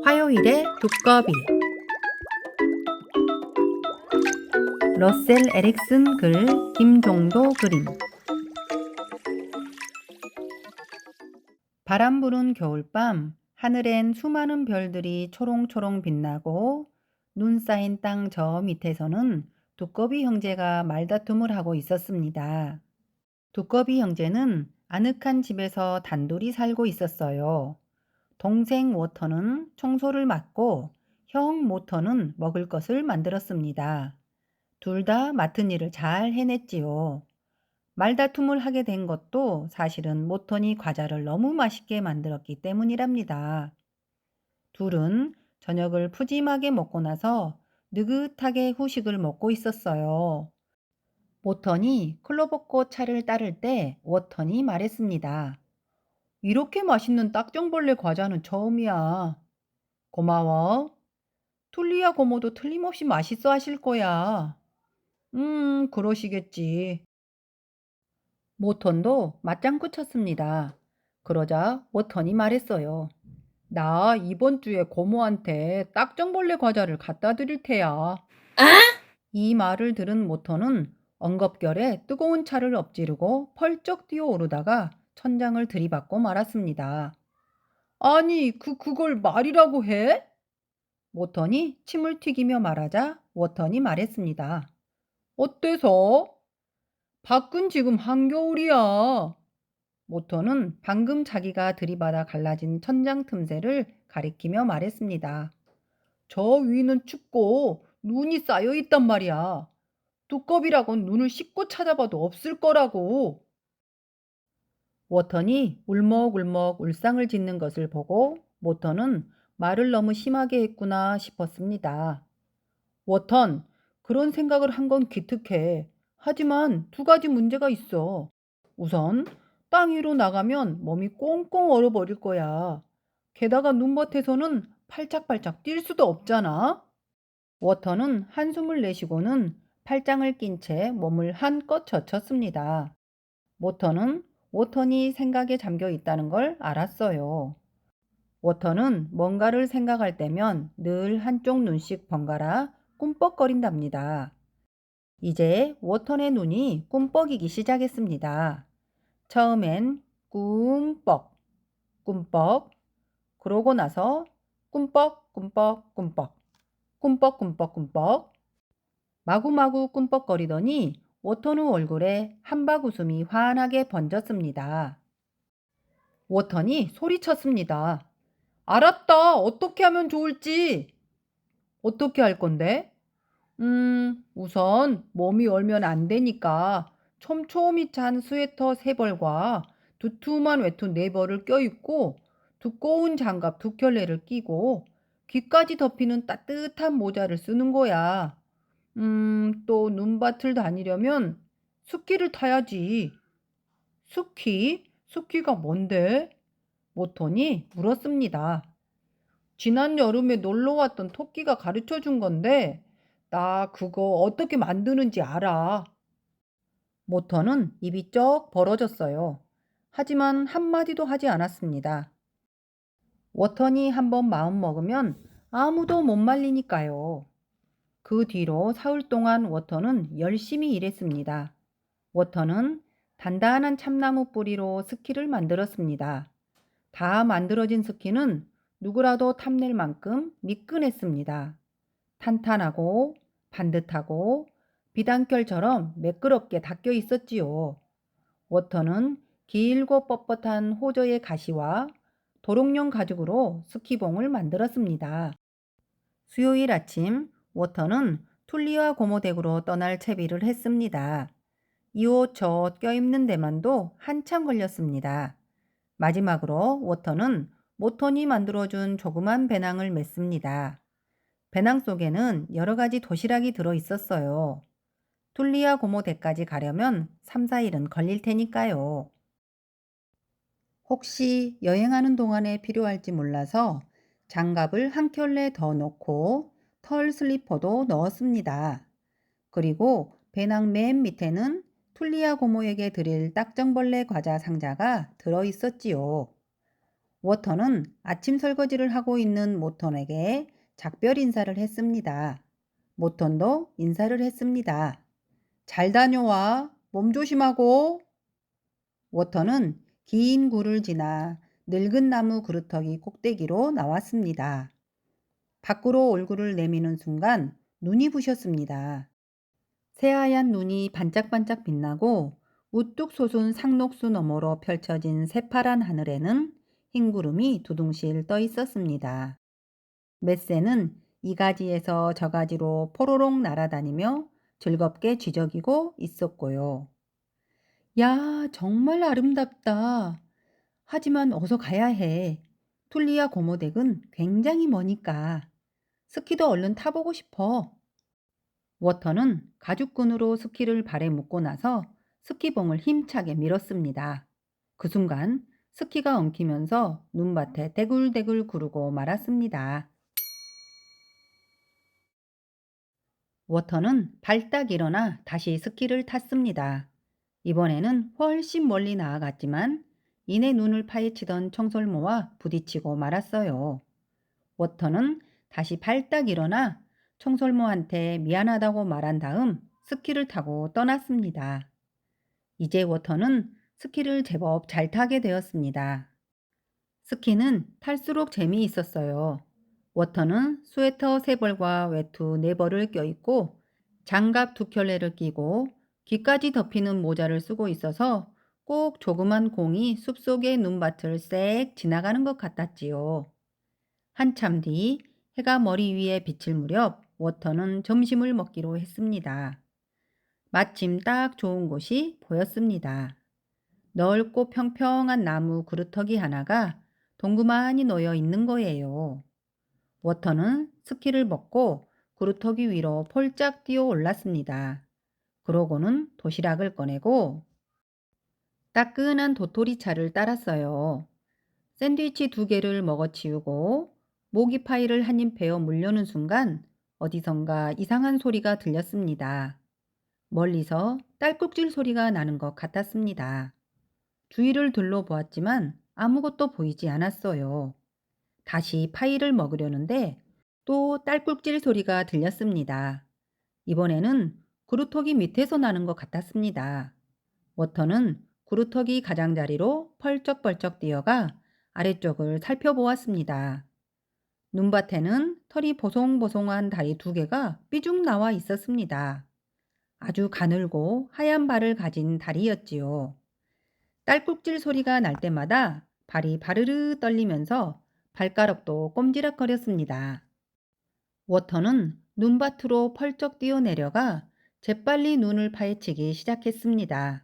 화요일의 두꺼비. 러셀 에릭슨 글, 김종도 그림. 바람 부는 겨울밤, 하늘엔 수많은 별들이 초롱초롱 빛나고 눈 쌓인 땅 저 밑에서는 두꺼비 형제가 말다툼을 하고 있었습니다. 두꺼비 형제는 아늑한 집에서 단둘이 살고 있었어요. 동생 워터는 청소를 맡고 형 모터는 먹을 것을 만들었습니다. 둘 다 맡은 일을 잘 해냈지요. 말다툼을 하게 된 것도 사실은 모턴이 과자를 너무 맛있게 만들었기 때문이랍니다. 둘은 저녁을 푸짐하게 먹고 나서 느긋하게 후식을 먹고 있었어요. 모턴이 클로버꽃 차를 따를 때 워턴이 말했습니다. 이렇게 맛있는 딱정벌레 과자는 처음이야. 고마워. 툴리아 고모도 틀림없이 맛있어 하실 거야. 그러시겠지. 모턴도 맞장구 쳤습니다. 그러자 워턴이 말했어요. 나 이번 주에 고모한테 딱정벌레 과자를 갖다 드릴 테야. 이 말을 들은 모턴은 엉겁결에 뜨거운 차를 엎지르고 펄쩍 뛰어오르다가 천장을 들이받고 말았습니다. 아니, 그걸 말이라고 해? 모턴이 침을 튀기며 말하자 워턴이 말했습니다. 어때서? 밖은 지금 한겨울이야. 모터는 방금 자기가 들이받아 갈라진 천장 틈새를 가리키며 말했습니다. 저 위는 춥고 눈이 쌓여 있단 말이야. 두꺼비라곤 눈을 씻고 찾아봐도 없을 거라고. 워턴이 울먹울먹 울상을 짓는 것을 보고 모턴은 말을 너무 심하게 했구나 싶었습니다. 워턴, 그런 생각을 한 건 기특해. 하지만 두 가지 문제가 있어. 우선 땅 위로 나가면 몸이 꽁꽁 얼어버릴 거야. 게다가 눈밭에서는 팔짝팔짝 뛸 수도 없잖아. 워터는 한숨을 내쉬고는 팔짱을 낀 채 몸을 한껏 젖혔습니다. 모터는 워턴이 생각에 잠겨 있다는 걸 알았어요. 워터는 뭔가를 생각할 때면 늘 한쪽 눈씩 번갈아 꿈뻑거린답니다. 이제 워턴의 눈이 꿈뻑이기 시작했습니다. 처음엔 꿈뻑, 꿈뻑, 그러고 나서 꿈뻑, 꿈뻑, 꿈뻑, 꿈뻑, 꿈뻑, 꿈뻑, 마구마구 꿈뻑거리더니 워턴의 얼굴에 한박 웃음이 환하게 번졌습니다. 워턴이 소리쳤습니다. 알았다. 어떻게 하면 좋을지. 어떻게 할 건데? 우선 몸이 얼면 안 되니까 촘촘히 찬 스웨터 3벌과 두툼한 외투 4벌을 껴입고 두꺼운 장갑 2켤레를 끼고 귀까지 덮이는 따뜻한 모자를 쓰는 거야. 또 눈밭을 다니려면 스키를 타야지. 스키? 스키가 뭔데? 모톤이 물었습니다. 지난 여름에 놀러 왔던 토끼가 가르쳐 준 건데 나 그거 어떻게 만드는지 알아. 모터는 입이 쩍 벌어졌어요. 하지만 한마디도 하지 않았습니다. 워턴이 한번 마음 먹으면 아무도 못 말리니까요. 그 뒤로 사흘 동안 워턴은 열심히 일했습니다. 워턴은 단단한 참나무 뿌리로 스키를 만들었습니다. 다 만들어진 스키는 누구라도 탐낼 만큼 미끈했습니다. 탄탄하고 반듯하고 비단결처럼 매끄럽게 닦여 있었지요. 워터는 길고 뻣뻣한 호저의 가시와 도롱뇽 가죽으로 스키봉을 만들었습니다. 수요일 아침 워터는 툴리와 고모댁으로 떠날 채비를 했습니다. 이 옷 저 옷 껴입는 데만도 한참 걸렸습니다. 마지막으로 워터는 모턴이 만들어준 조그만 배낭을 맸습니다. 배낭 속에는 여러 가지 도시락이 들어 있었어요. 툴리아 고모 댁까지 가려면 3, 4일은 걸릴 테니까요. 혹시 여행하는 동안에 필요할지 몰라서 장갑을 한 켤레 더 넣고 털 슬리퍼도 넣었습니다. 그리고 배낭 맨 밑에는 툴리아 고모에게 드릴 딱정벌레 과자 상자가 들어 있었지요. 워터는 아침 설거지를 하고 있는 모턴에게 작별 인사를 했습니다. 모턴도 인사를 했습니다. 잘 다녀와. 몸 조심하고. 워터는 긴 굴을 지나 늙은 나무 그루터기 꼭대기로 나왔습니다. 밖으로 얼굴을 내미는 순간 눈이 부셨습니다. 새하얀 눈이 반짝반짝 빛나고 우뚝 솟은 상록수 너머로 펼쳐진 새파란 하늘에는 흰 구름이 두둥실 떠 있었습니다. 메세는 이 가지에서 저 가지로 포로록 날아다니며 즐겁게 쥐저기고 있었고요. 야, 정말 아름답다. 하지만 어서 가야 해. 툴리아 고모댁은 굉장히 머니까. 스키도 얼른 타보고 싶어. 워터는 가죽끈으로 스키를 발에 묶고 나서 스키봉을 힘차게 밀었습니다. 그 순간 스키가 엉키면서 눈밭에 대굴대굴 구르고 말았습니다. 워터는 발딱 일어나 다시 스키를 탔습니다. 이번에는 훨씬 멀리 나아갔지만 이내 눈을 파헤치던 청설모와 부딪히고 말았어요. 워터는 다시 발딱 일어나 청설모한테 미안하다고 말한 다음 스키를 타고 떠났습니다. 이제 워터는 스키를 제법 잘 타게 되었습니다. 스키는 탈수록 재미있었어요. 워터는 스웨터 3벌과 외투 4벌을 껴입고 장갑 2켤레를 끼고 귀까지 덮이는 모자를 쓰고 있어서 꼭 조그만 공이 숲속의 눈밭을 쌕 지나가는 것 같았지요. 한참 뒤 해가 머리 위에 비칠 무렵 워터는 점심을 먹기로 했습니다. 마침 딱 좋은 곳이 보였습니다. 넓고 평평한 나무 그루터기 하나가 동그만히 놓여 있는 거예요. 워터는 스키를 벗고 그루터기 위로 폴짝 뛰어 올랐습니다. 그러고는 도시락을 꺼내고 따끈한 도토리차를 따랐어요. 샌드위치 2개를 먹어치우고 모기파이를 한 입 베어 물려는 순간 어디선가 이상한 소리가 들렸습니다. 멀리서 딸꾹질 소리가 나는 것 같았습니다. 주위를 둘러보았지만 아무것도 보이지 않았어요. 다시 파이를 먹으려는데 또 딸꾹질 소리가 들렸습니다. 이번에는 그루터기 밑에서 나는 것 같았습니다. 워터는 그루터기 가장자리로 펄쩍펄쩍 뛰어가 아래쪽을 살펴보았습니다. 눈밭에는 털이 보송보송한 다리 2개가 삐죽 나와 있었습니다. 아주 가늘고 하얀 발을 가진 다리였지요. 딸꾹질 소리가 날 때마다 발이 바르르 떨리면서 발가락도 꼼지락거렸습니다. 워터는 눈밭으로 펄쩍 뛰어내려가 재빨리 눈을 파헤치기 시작했습니다.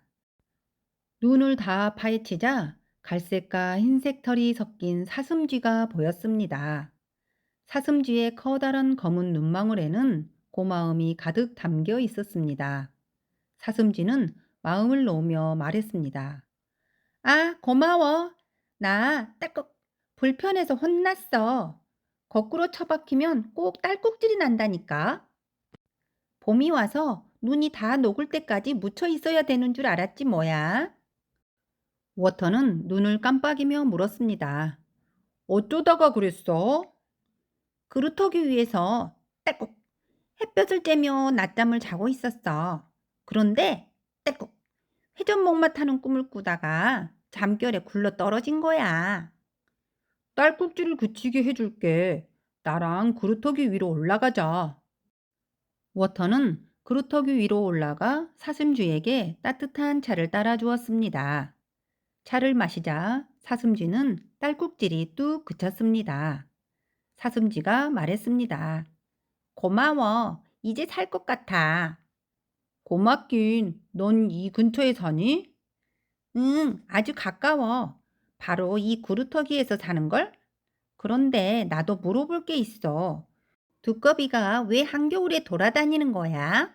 눈을 다 파헤치자 갈색과 흰색 털이 섞인 사슴쥐가 보였습니다. 사슴쥐의 커다란 검은 눈망울에는 고마움이 가득 담겨 있었습니다. 사슴쥐는 마음을 놓으며 말했습니다. 아, 고마워. 나 딸꾹 불편해서 혼났어. 거꾸로 처박히면 꼭 딸꾹질이 난다니까. 봄이 와서 눈이 다 녹을 때까지 묻혀 있어야 되는 줄 알았지 뭐야. 워터는 눈을 깜빡이며 물었습니다. 어쩌다가 그랬어? 그루터기 위에서 딸꾹 햇볕을 쬐며 낮잠을 자고 있었어. 그런데 딸꾹 회전목마 타는 꿈을 꾸다가 잠결에 굴러 떨어진 거야. 딸꾹질을 그치게 해줄게. 나랑 그루터기 위로 올라가자. 워터는 그루터기 위로 올라가 사슴쥐에게 따뜻한 차를 따라 주었습니다. 차를 마시자 사슴쥐는 딸꾹질이 뚝 그쳤습니다. 사슴쥐가 말했습니다. 고마워. 이제 살 것 같아. 고맙긴. 넌 이 근처에 사니? 응, 아주 가까워. 바로 이 구루터기에서 사는걸? 그런데 나도 물어볼 게 있어. 두꺼비가 왜 한겨울에 돌아다니는 거야?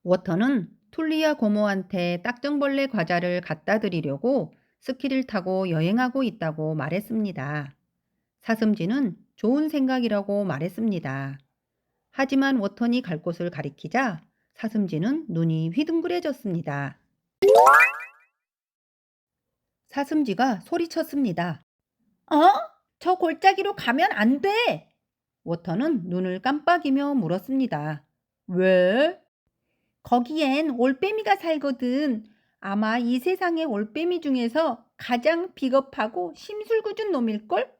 워터는 툴리아 고모한테 딱정벌레 과자를 갖다 드리려고 스키를 타고 여행하고 있다고 말했습니다. 사슴쥐는 좋은 생각이라고 말했습니다. 하지만 워턴이 갈 곳을 가리키자 사슴쥐는 눈이 휘둥그레졌습니다. 사슴쥐가 소리쳤습니다. 어? 저 골짜기로 가면 안 돼! 워터는 눈을 깜빡이며 물었습니다. 왜? 거기엔 올빼미가 살거든. 아마 이 세상의 올빼미 중에서 가장 비겁하고 심술궂은 놈일걸?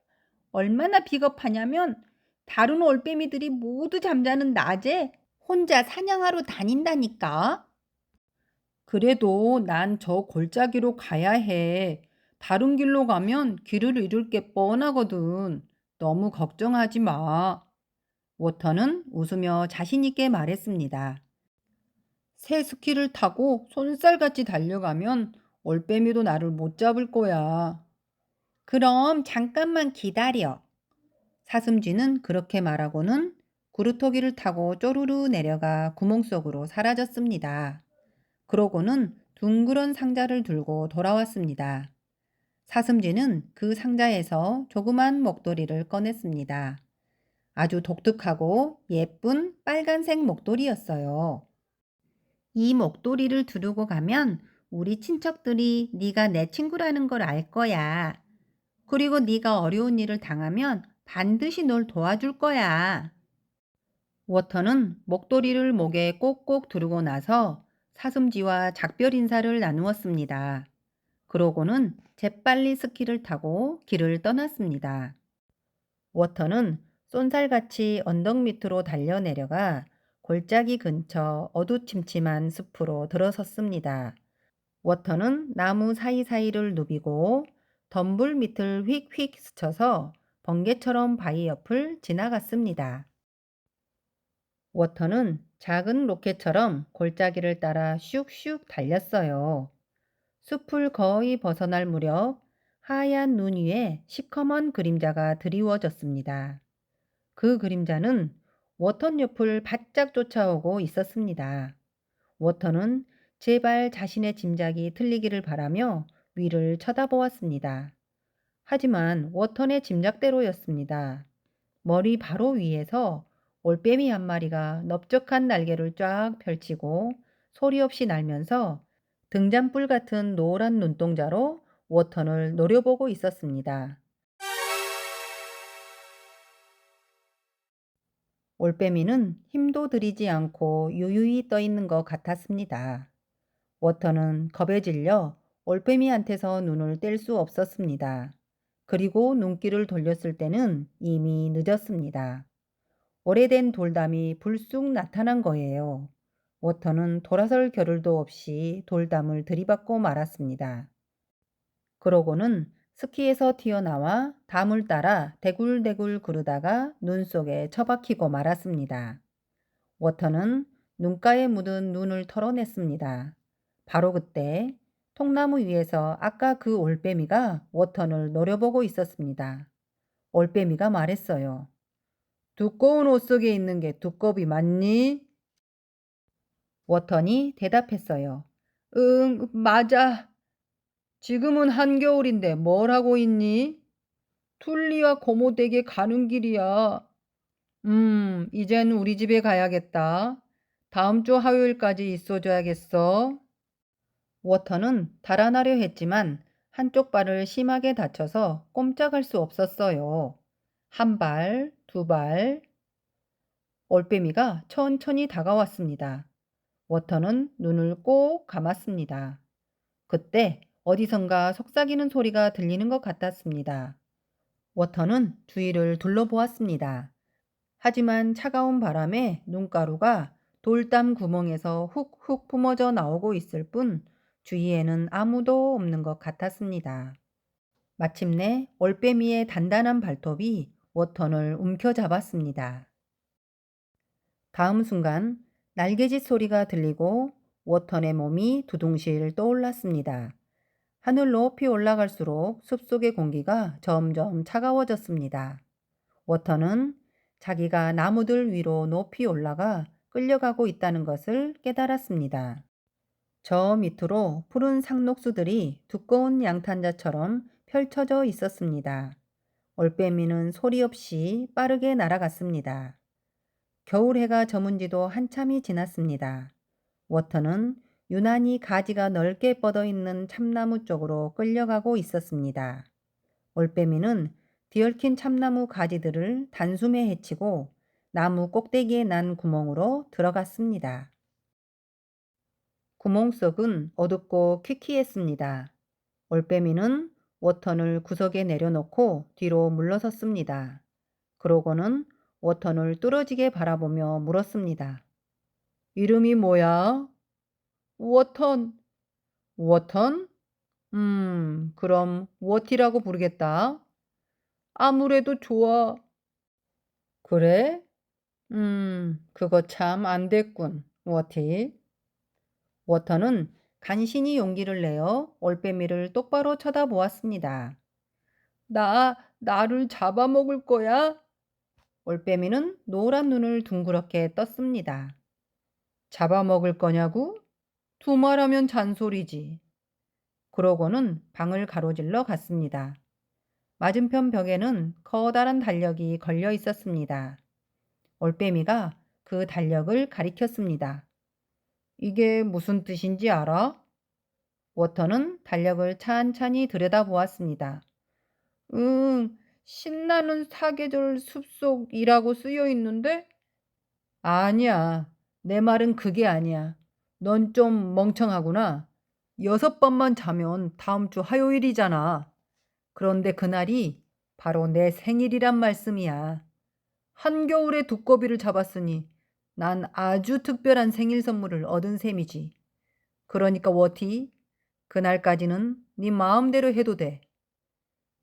얼마나 비겁하냐면 다른 올빼미들이 모두 잠자는 낮에 혼자 사냥하러 다닌다니까. 그래도 난 저 골짜기로 가야 해. 다른 길로 가면 길을 잃을 게 뻔하거든. 너무 걱정하지 마. 워터는 웃으며 자신 있게 말했습니다. 새 스키를 타고 손살같이 달려가면 올빼미도 나를 못 잡을 거야. 그럼 잠깐만 기다려. 사슴쥐는 그렇게 말하고는 구루터기를 타고 쪼르르 내려가 구멍 속으로 사라졌습니다. 그러고는 둥그런 상자를 들고 돌아왔습니다. 사슴쥐는 그 상자에서 조그만 목도리를 꺼냈습니다. 아주 독특하고 예쁜 빨간색 목도리였어요. 이 목도리를 두르고 가면 우리 친척들이 네가 내 친구라는 걸 알 거야. 그리고 네가 어려운 일을 당하면 반드시 널 도와줄 거야. 워터는 목도리를 목에 꼭꼭 두르고 나서 사슴쥐와 작별 인사를 나누었습니다. 그러고는 재빨리 스키를 타고 길을 떠났습니다. 워터는 쏜살같이 언덕 밑으로 달려내려가 골짜기 근처 어두침침한 숲으로 들어섰습니다. 워터는 나무 사이사이를 누비고 덤불 밑을 휙휙 스쳐서 번개처럼 바위 옆을 지나갔습니다. 워터는 작은 로켓처럼 골짜기를 따라 슉슉 달렸어요. 숲을 거의 벗어날 무렵 하얀 눈 위에 시커먼 그림자가 드리워졌습니다. 그 그림자는 워터 옆을 바짝 쫓아오고 있었습니다. 워터는 제발 자신의 짐작이 틀리기를 바라며 위를 쳐다보았습니다. 하지만 워턴의 짐작대로였습니다. 머리 바로 위에서 올빼미 한 마리가 넓적한 날개를 쫙 펼치고 소리 없이 날면서 등잔불 같은 노란 눈동자로 워턴을 노려보고 있었습니다. 올빼미는 힘도 들이지 않고 유유히 떠 있는 것 같았습니다. 워터는 겁에 질려 올빼미한테서 눈을 뗄 수 없었습니다. 그리고 눈길을 돌렸을 때는 이미 늦었습니다. 오래된 돌담이 불쑥 나타난 거예요. 워터는 돌아설 겨를도 없이 돌담을 들이받고 말았습니다. 그러고는 스키에서 튀어나와 담을 따라 대굴대굴 구르다가 눈 속에 처박히고 말았습니다. 워터는 눈가에 묻은 눈을 털어냈습니다. 바로 그때 통나무 위에서 아까 그 올빼미가 워턴을 노려보고 있었습니다. 올빼미가 말했어요. 두꺼운 옷 속에 있는 게 두꺼비 맞니? 워턴이 대답했어요. 응, 맞아. 지금은 한겨울인데 뭘 하고 있니? 툴리와 고모댁에 가는 길이야. 이젠 우리 집에 가야겠다. 다음 주 화요일까지 있어줘야겠어. 워터는 달아나려 했지만 한쪽 발을 심하게 다쳐서 꼼짝할 수 없었어요. 한 발, 두 발. 올빼미가 천천히 다가왔습니다. 워터는 눈을 꼭 감았습니다. 그때 어디선가 속삭이는 소리가 들리는 것 같았습니다. 워터는 주위를 둘러보았습니다. 하지만 차가운 바람에 눈가루가 돌담 구멍에서 훅훅 뿜어져 나오고 있을 뿐 주위에는 아무도 없는 것 같았습니다. 마침내 올빼미의 단단한 발톱이 워턴을 움켜잡았습니다. 다음 순간 날개짓 소리가 들리고 워턴의 몸이 두둥실 떠올랐습니다. 하늘 높이 올라갈수록 숲속의 공기가 점점 차가워졌습니다. 워터는 자기가 나무들 위로 높이 올라가 끌려가고 있다는 것을 깨달았습니다. 저 밑으로 푸른 상록수들이 두꺼운 양탄자처럼 펼쳐져 있었습니다. 올빼미는 소리 없이 빠르게 날아갔습니다. 겨울 해가 저문 지도 한참이 지났습니다. 워터는 유난히 가지가 넓게 뻗어 있는 참나무 쪽으로 끌려가고 있었습니다. 올빼미는 뒤얽힌 참나무 가지들을 단숨에 헤치고 나무 꼭대기에 난 구멍으로 들어갔습니다. 구멍 속은 어둡고 퀴퀴했습니다. 올빼미는 워턴을 구석에 내려놓고 뒤로 물러섰습니다. 그러고는 워턴을 뚫어지게 바라보며 물었습니다. 이름이 뭐야? 워턴. 워턴? 그럼 워티라고 부르겠다. 아무래도 좋아. 그래? 그거 참 안 됐군, 워티. 워터는 간신히 용기를 내어 올빼미를 똑바로 쳐다보았습니다. 나를 잡아먹을 거야? 올빼미는 노란 눈을 둥그렇게 떴습니다. 잡아먹을 거냐고? 두말하면 잔소리지. 그러고는 방을 가로질러 갔습니다. 맞은편 벽에는 커다란 달력이 걸려 있었습니다. 올빼미가 그 달력을 가리켰습니다. 이게 무슨 뜻인지 알아? 워터는 달력을 찬찬히 들여다보았습니다. 신나는 사계절 숲속이라고 쓰여 있는데? 아니야. 내 말은 그게 아니야. 넌 좀 멍청하구나. 6번만 자면 다음 주 화요일이잖아. 그런데 그날이 바로 내 생일이란 말씀이야. 한겨울에 두꺼비를 잡았으니 난 아주 특별한 생일 선물을 얻은 셈이지. 그러니까 워티, 그날까지는 네 마음대로 해도 돼.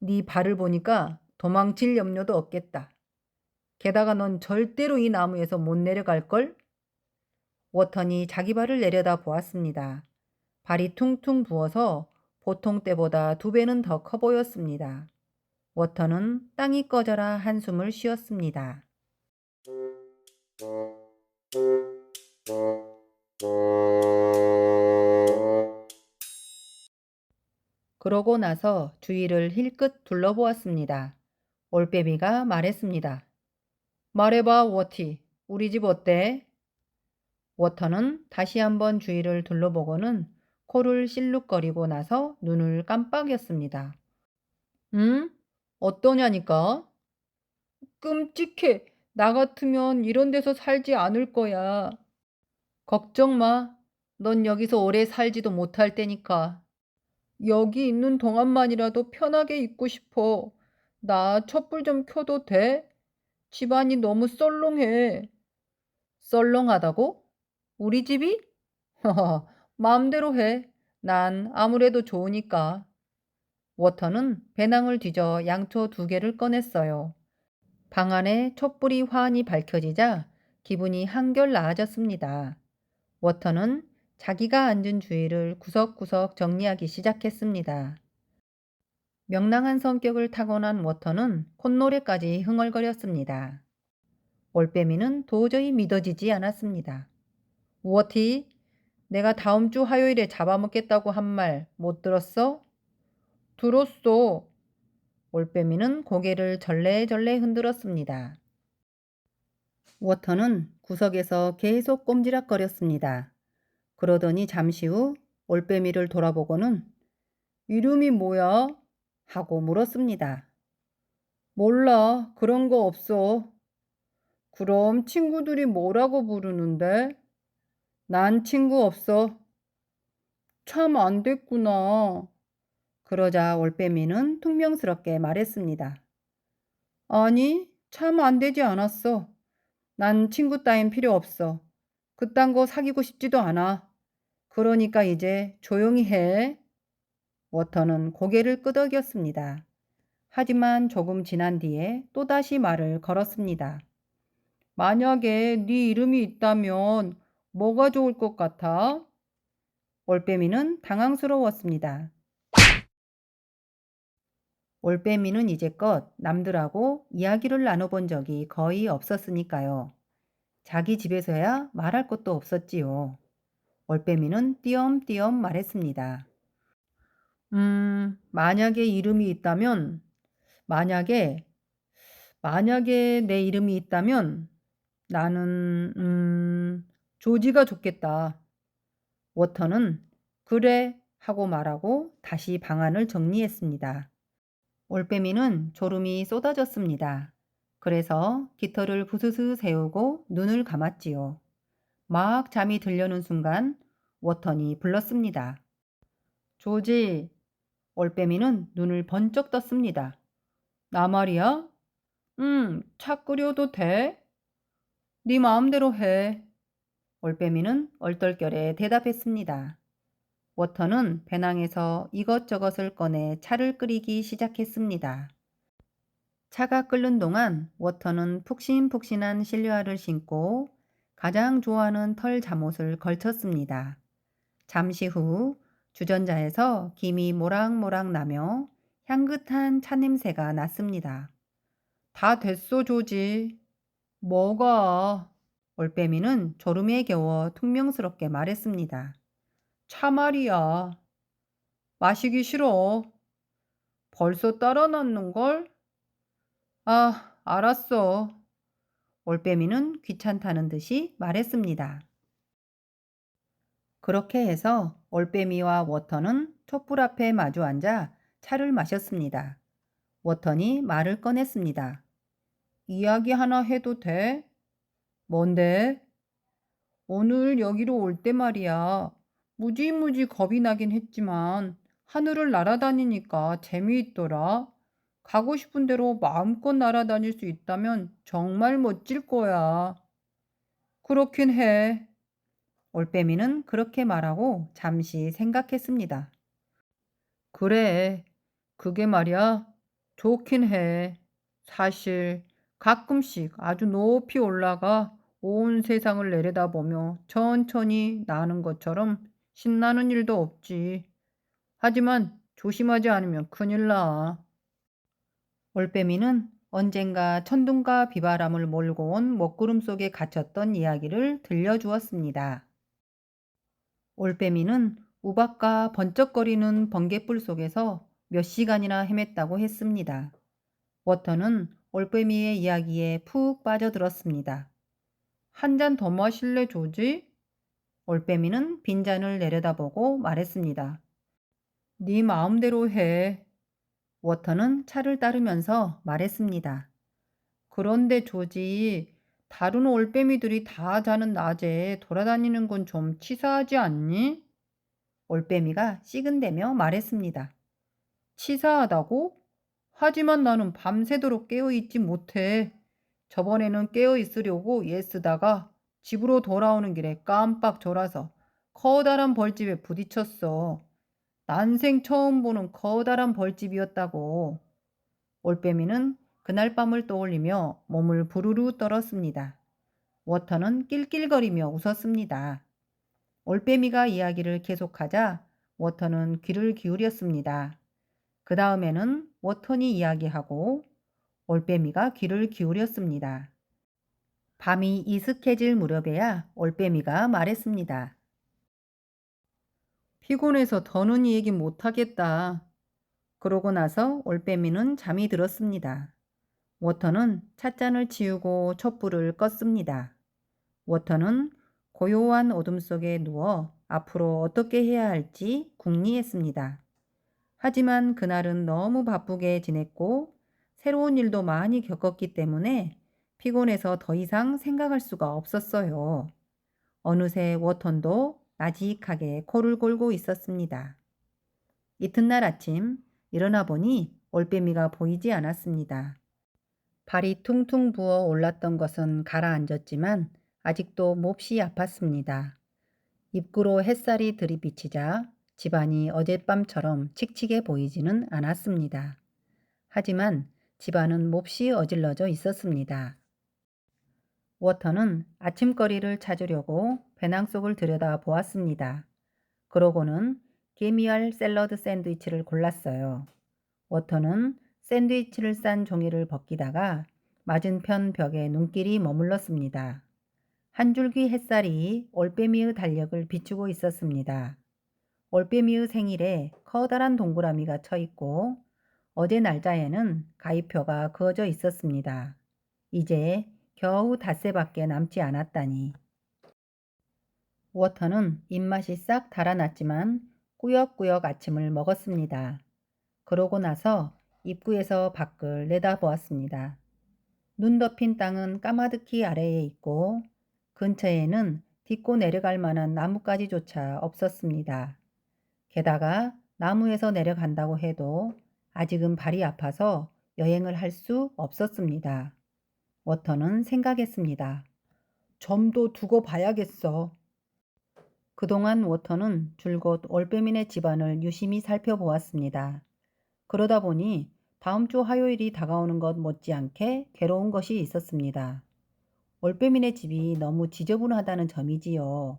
네 발을 보니까 도망칠 염려도 없겠다. 게다가 넌 절대로 이 나무에서 못 내려갈걸? 워턴이 자기 발을 내려다 보았습니다. 발이 퉁퉁 부어서 보통 때보다 2배는 더 커 보였습니다. 워턴은 땅이 꺼져라 한숨을 쉬었습니다. 그러고 나서 주위를 힐끗 둘러보았습니다. 올빼미가 말했습니다. 말해봐, 워티. 우리 집 어때? 워터는 다시 한번 주위를 둘러보고는 코를 실룩거리고 나서 눈을 깜빡였습니다. 응? 어떠냐니까? 끔찍해. 나 같으면 이런 데서 살지 않을 거야. 걱정 마. 넌 여기서 오래 살지도 못할 테니까. 여기 있는 동안만이라도 편하게 있고 싶어. 나 촛불 좀 켜도 돼? 집안이 너무 썰렁해. 썰렁하다고? 우리 집이? 마음대로 해. 난 아무래도 좋으니까. 워터는 배낭을 뒤져 양초 2개를 꺼냈어요. 방 안에 촛불이 환히 밝혀지자 기분이 한결 나아졌습니다. 워터는 자기가 앉은 주위를 구석구석 정리하기 시작했습니다. 명랑한 성격을 타고난 워터는 콧노래까지 흥얼거렸습니다. 올빼미는 도저히 믿어지지 않았습니다. 워티, 내가 다음 주 화요일에 잡아먹겠다고 한 말 못 들었어? 들었어. 올빼미는 고개를 절레절레 흔들었습니다. 워터는 구석에서 계속 꼼지락거렸습니다. 그러더니 잠시 후 올빼미를 돌아보고는 이름이 뭐야? 하고 물었습니다. 몰라. 그런 거 없어. 그럼 친구들이 뭐라고 부르는데? 난 친구 없어. 참 안 됐구나. 그러자 올빼미는 퉁명스럽게 말했습니다. 아니, 참 안 되지 않았어. 난 친구 따윈 필요 없어. 그딴 거 사귀고 싶지도 않아. 그러니까 이제 조용히 해. 워터는 고개를 끄덕였습니다. 하지만 조금 지난 뒤에 또다시 말을 걸었습니다. 만약에 네 이름이 있다면 뭐가 좋을 것 같아? 올빼미는 당황스러웠습니다. 올빼미는 이제껏 남들하고 이야기를 나눠본 적이 거의 없었으니까요. 자기 집에서야 말할 것도 없었지요. 올빼미는 띄엄띄엄 말했습니다. 만약에 이름이 있다면, 만약에 내 이름이 있다면 나는, 조지가 좋겠다. 워터는 그래 하고 말하고 다시 방안을 정리했습니다. 올빼미는 졸음이 쏟아졌습니다. 그래서 깃털을 부스스 세우고 눈을 감았지요. 막 잠이 들려는 순간 워턴이 불렀습니다. 조지, 올빼미는 눈을 번쩍 떴습니다. 나 말이야? 차 끓여도 돼? 네 마음대로 해. 올빼미는 얼떨결에 대답했습니다. 워터는 배낭에서 이것저것을 꺼내 차를 끓이기 시작했습니다. 차가 끓는 동안 워터는 푹신푹신한 실내화를 신고 가장 좋아하는 털 잠옷을 걸쳤습니다. 잠시 후 주전자에서 김이 모락모락 나며 향긋한 차 냄새가 났습니다. 다 됐어, 조지. 뭐가? 올빼미는 졸음에 겨워 퉁명스럽게 말했습니다. 차 말이야. 마시기 싫어. 벌써 따라 놨는걸? 아, 알았어. 올빼미는 귀찮다는 듯이 말했습니다. 그렇게 해서 올빼미와 워터는 촛불 앞에 마주 앉아 차를 마셨습니다. 워터니 말을 꺼냈습니다. 이야기 하나 해도 돼? 뭔데? 오늘 여기로 올 때 말이야. 무지무지 겁이 나긴 했지만 하늘을 날아다니니까 재미있더라. 가고 싶은 대로 마음껏 날아다닐 수 있다면 정말 멋질 거야. 그렇긴 해. 올빼미는 그렇게 말하고 잠시 생각했습니다. 그래, 그게 말이야. 좋긴 해. 사실 가끔씩 아주 높이 올라가 온 세상을 내려다보며 천천히 나는 것처럼 신나는 일도 없지. 하지만 조심하지 않으면 큰일 나. 올빼미는 언젠가 천둥과 비바람을 몰고 온 먹구름 속에 갇혔던 이야기를 들려주었습니다. 올빼미는 우박과 번쩍거리는 번갯불 속에서 몇 시간이나 헤맸다고 했습니다. 워터는 올빼미의 이야기에 푹 빠져들었습니다. 한 잔 더 마실래, 조지? 올빼미는 빈잔을 내려다보고 말했습니다. 네 마음대로 해. 워터는 차를 따르면서 말했습니다. 그런데 조지, 다른 올빼미들이 다 자는 낮에 돌아다니는 건 좀 치사하지 않니? 올빼미가 식은대며 말했습니다. 치사하다고? 하지만 나는 밤새도록 깨어있지 못해. 저번에는 깨어있으려고 애쓰다가 집으로 돌아오는 길에 깜빡 졸아서 커다란 벌집에 부딪혔어. 난생 처음 보는 커다란 벌집이었다고. 올빼미는 그날 밤을 떠올리며 몸을 부르르 떨었습니다. 워터는 낄낄거리며 웃었습니다. 올빼미가 이야기를 계속하자 워터는 귀를 기울였습니다. 그 다음에는 워턴이 이야기하고 올빼미가 귀를 기울였습니다. 밤이 이슥해질 무렵에야 올빼미가 말했습니다. 피곤해서 더는 이 얘기 못하겠다. 그러고 나서 올빼미는 잠이 들었습니다. 워터는 찻잔을 치우고 촛불을 껐습니다. 워터는 고요한 어둠 속에 누워 앞으로 어떻게 해야 할지 궁리했습니다. 하지만 그날은 너무 바쁘게 지냈고 새로운 일도 많이 겪었기 때문에 피곤해서 더 이상 생각할 수가 없었어요. 어느새 워턴도 나직하게 코를 골고 있었습니다. 이튿날 아침 일어나 보니 올빼미가 보이지 않았습니다. 발이 퉁퉁 부어 올랐던 것은 가라앉았지만 아직도 몹시 아팠습니다. 입구로 햇살이 들이비치자 집안이 어젯밤처럼 칙칙해 보이지는 않았습니다. 하지만 집안은 몹시 어질러져 있었습니다. 워터는 아침거리를 찾으려고 배낭 속을 들여다 보았습니다. 그러고는 개미알 샐러드 샌드위치를 골랐어요. 워터는 샌드위치를 싼 종이를 벗기다가 맞은편 벽에 눈길이 머물렀습니다. 한 줄기 햇살이 올빼미의 달력을 비추고 있었습니다. 올빼미의 생일에 커다란 동그라미가 쳐 있고 어제 날짜에는 가입표가 그어져 있었습니다. 이제 겨우 닷새밖에 남지 않았다니. 워터는 입맛이 싹 달아났지만 꾸역꾸역 아침을 먹었습니다. 그러고 나서 입구에서 밖을 내다보았습니다. 눈 덮인 땅은 까마득히 아래에 있고 근처에는 딛고 내려갈 만한 나뭇가지조차 없었습니다. 게다가 나무에서 내려간다고 해도 아직은 발이 아파서 여행을 할 수 없었습니다. 워터는 생각했습니다. 좀 더 두고 봐야겠어. 그동안 워터는 줄곧 올빼미네 집안을 유심히 살펴보았습니다. 그러다 보니 다음 주 화요일이 다가오는 것 못지않게 괴로운 것이 있었습니다. 올빼미네 집이 너무 지저분하다는 점이지요.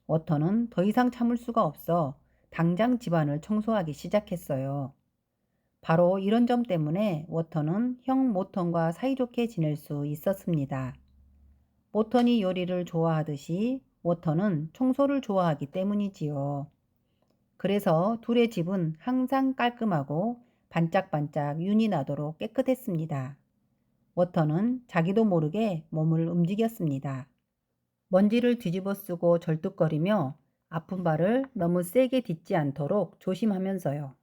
워터는 더 이상 참을 수가 없어 당장 집안을 청소하기 시작했어요. 바로 이런 점 때문에 워터는 형 모턴과 사이좋게 지낼 수 있었습니다. 모턴이 요리를 좋아하듯이 워터는 청소를 좋아하기 때문이지요. 그래서 둘의 집은 항상 깔끔하고 반짝반짝 윤이 나도록 깨끗했습니다. 워터는 자기도 모르게 몸을 움직였습니다. 먼지를 뒤집어 쓰고 절뚝거리며 아픈 발을 너무 세게 딛지 않도록 조심하면서요.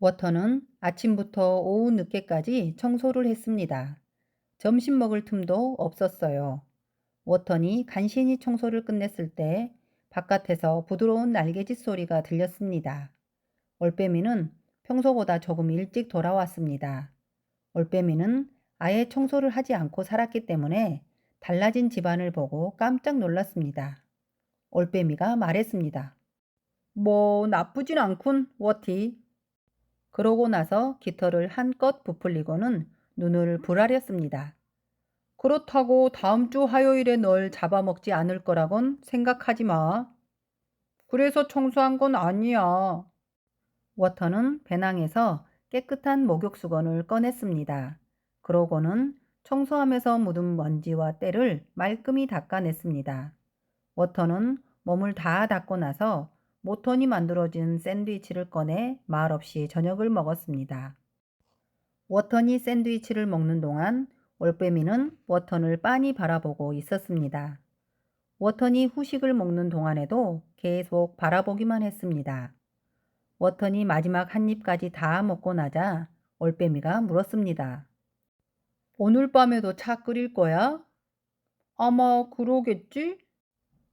워터는 아침부터 오후 늦게까지 청소를 했습니다. 점심 먹을 틈도 없었어요. 워턴이 간신히 청소를 끝냈을 때 바깥에서 부드러운 날개짓 소리가 들렸습니다. 올빼미는 평소보다 조금 일찍 돌아왔습니다. 올빼미는 아예 청소를 하지 않고 살았기 때문에 달라진 집안을 보고 깜짝 놀랐습니다. 올빼미가 말했습니다. 뭐 나쁘진 않군, 워티. 그러고 나서 깃털을 한껏 부풀리고는 눈을 부라렸습니다. 그렇다고 다음 주 화요일에 널 잡아먹지 않을 거라곤 생각하지 마. 그래서 청소한 건 아니야. 워터는 배낭에서 깨끗한 목욕수건을 꺼냈습니다. 그러고는 청소하면서 묻은 먼지와 때를 말끔히 닦아냈습니다. 워터는 몸을 다 닦고 나서 모턴이 만들어진 샌드위치를 꺼내 말없이 저녁을 먹었습니다. 워턴이 샌드위치를 먹는 동안 올빼미는 워턴을 빤히 바라보고 있었습니다. 워턴이 후식을 먹는 동안에도 계속 바라보기만 했습니다. 워턴이 마지막 한 입까지 다 먹고 나자 올빼미가 물었습니다. 오늘 밤에도 차 끓일 거야? 아마 그러겠지?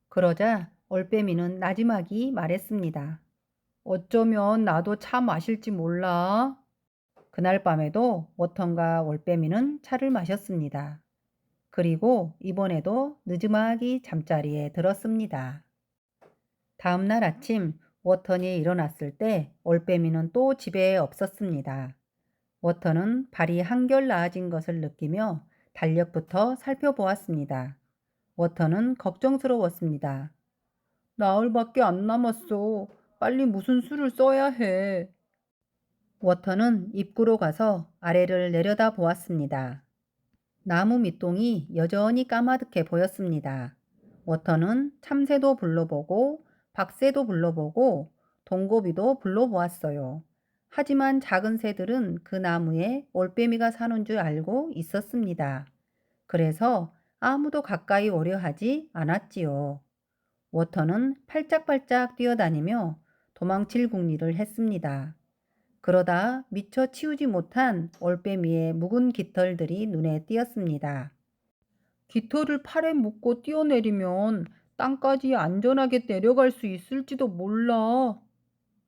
그러자 올빼미는 나지막이 말했습니다. 어쩌면 나도 차 마실지 몰라. 그날 밤에도 워턴과 올빼미는 차를 마셨습니다. 그리고 이번에도 느지막이 잠자리에 들었습니다. 다음 날 아침 워턴이 일어났을 때 올빼미는 또 집에 없었습니다. 워턴은 발이 한결 나아진 것을 느끼며 달력부터 살펴보았습니다. 워턴은 걱정스러웠습니다. 나흘밖에 안 남았어. 빨리 무슨 수를 써야 해. 워터는 입구로 가서 아래를 내려다 보았습니다. 나무 밑동이 여전히 까마득해 보였습니다. 워터는 참새도 불러보고 박새도 불러보고 동고비도 불러보았어요. 하지만 작은 새들은 그 나무에 올빼미가 사는 줄 알고 있었습니다. 그래서 아무도 가까이 오려 하지 않았지요. 워터는 팔짝팔짝 뛰어다니며 도망칠 궁리를 했습니다. 그러다 미처 치우지 못한 올빼미의 묵은 깃털들이 눈에 띄었습니다. 깃털을 팔에 묶고 뛰어내리면 땅까지 안전하게 내려갈 수 있을지도 몰라.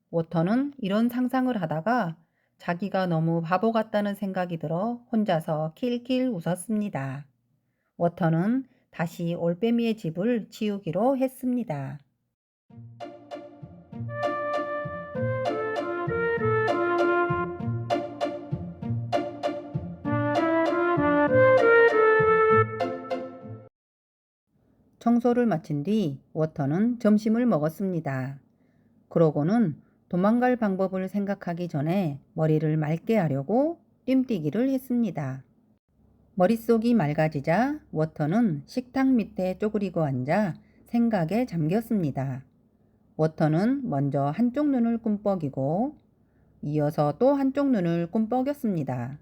워터는 이런 상상을 하다가 자기가 너무 바보 같다는 생각이 들어 혼자서 킬킬 웃었습니다. 워터는 다시 올빼미의 집을 치우기로 했습니다. 청소를 마친 뒤 워터는 점심을 먹었습니다. 그러고는 도망갈 방법을 생각하기 전에 머리를 맑게 하려고 뜀뛰기를 했습니다. 머릿속이 맑아지자 워터는 식탁 밑에 쪼그리고 앉아 생각에 잠겼습니다. 워터는 먼저 한쪽 눈을 꿈뻑이고 이어서 또 한쪽 눈을 꿈뻑였습니다.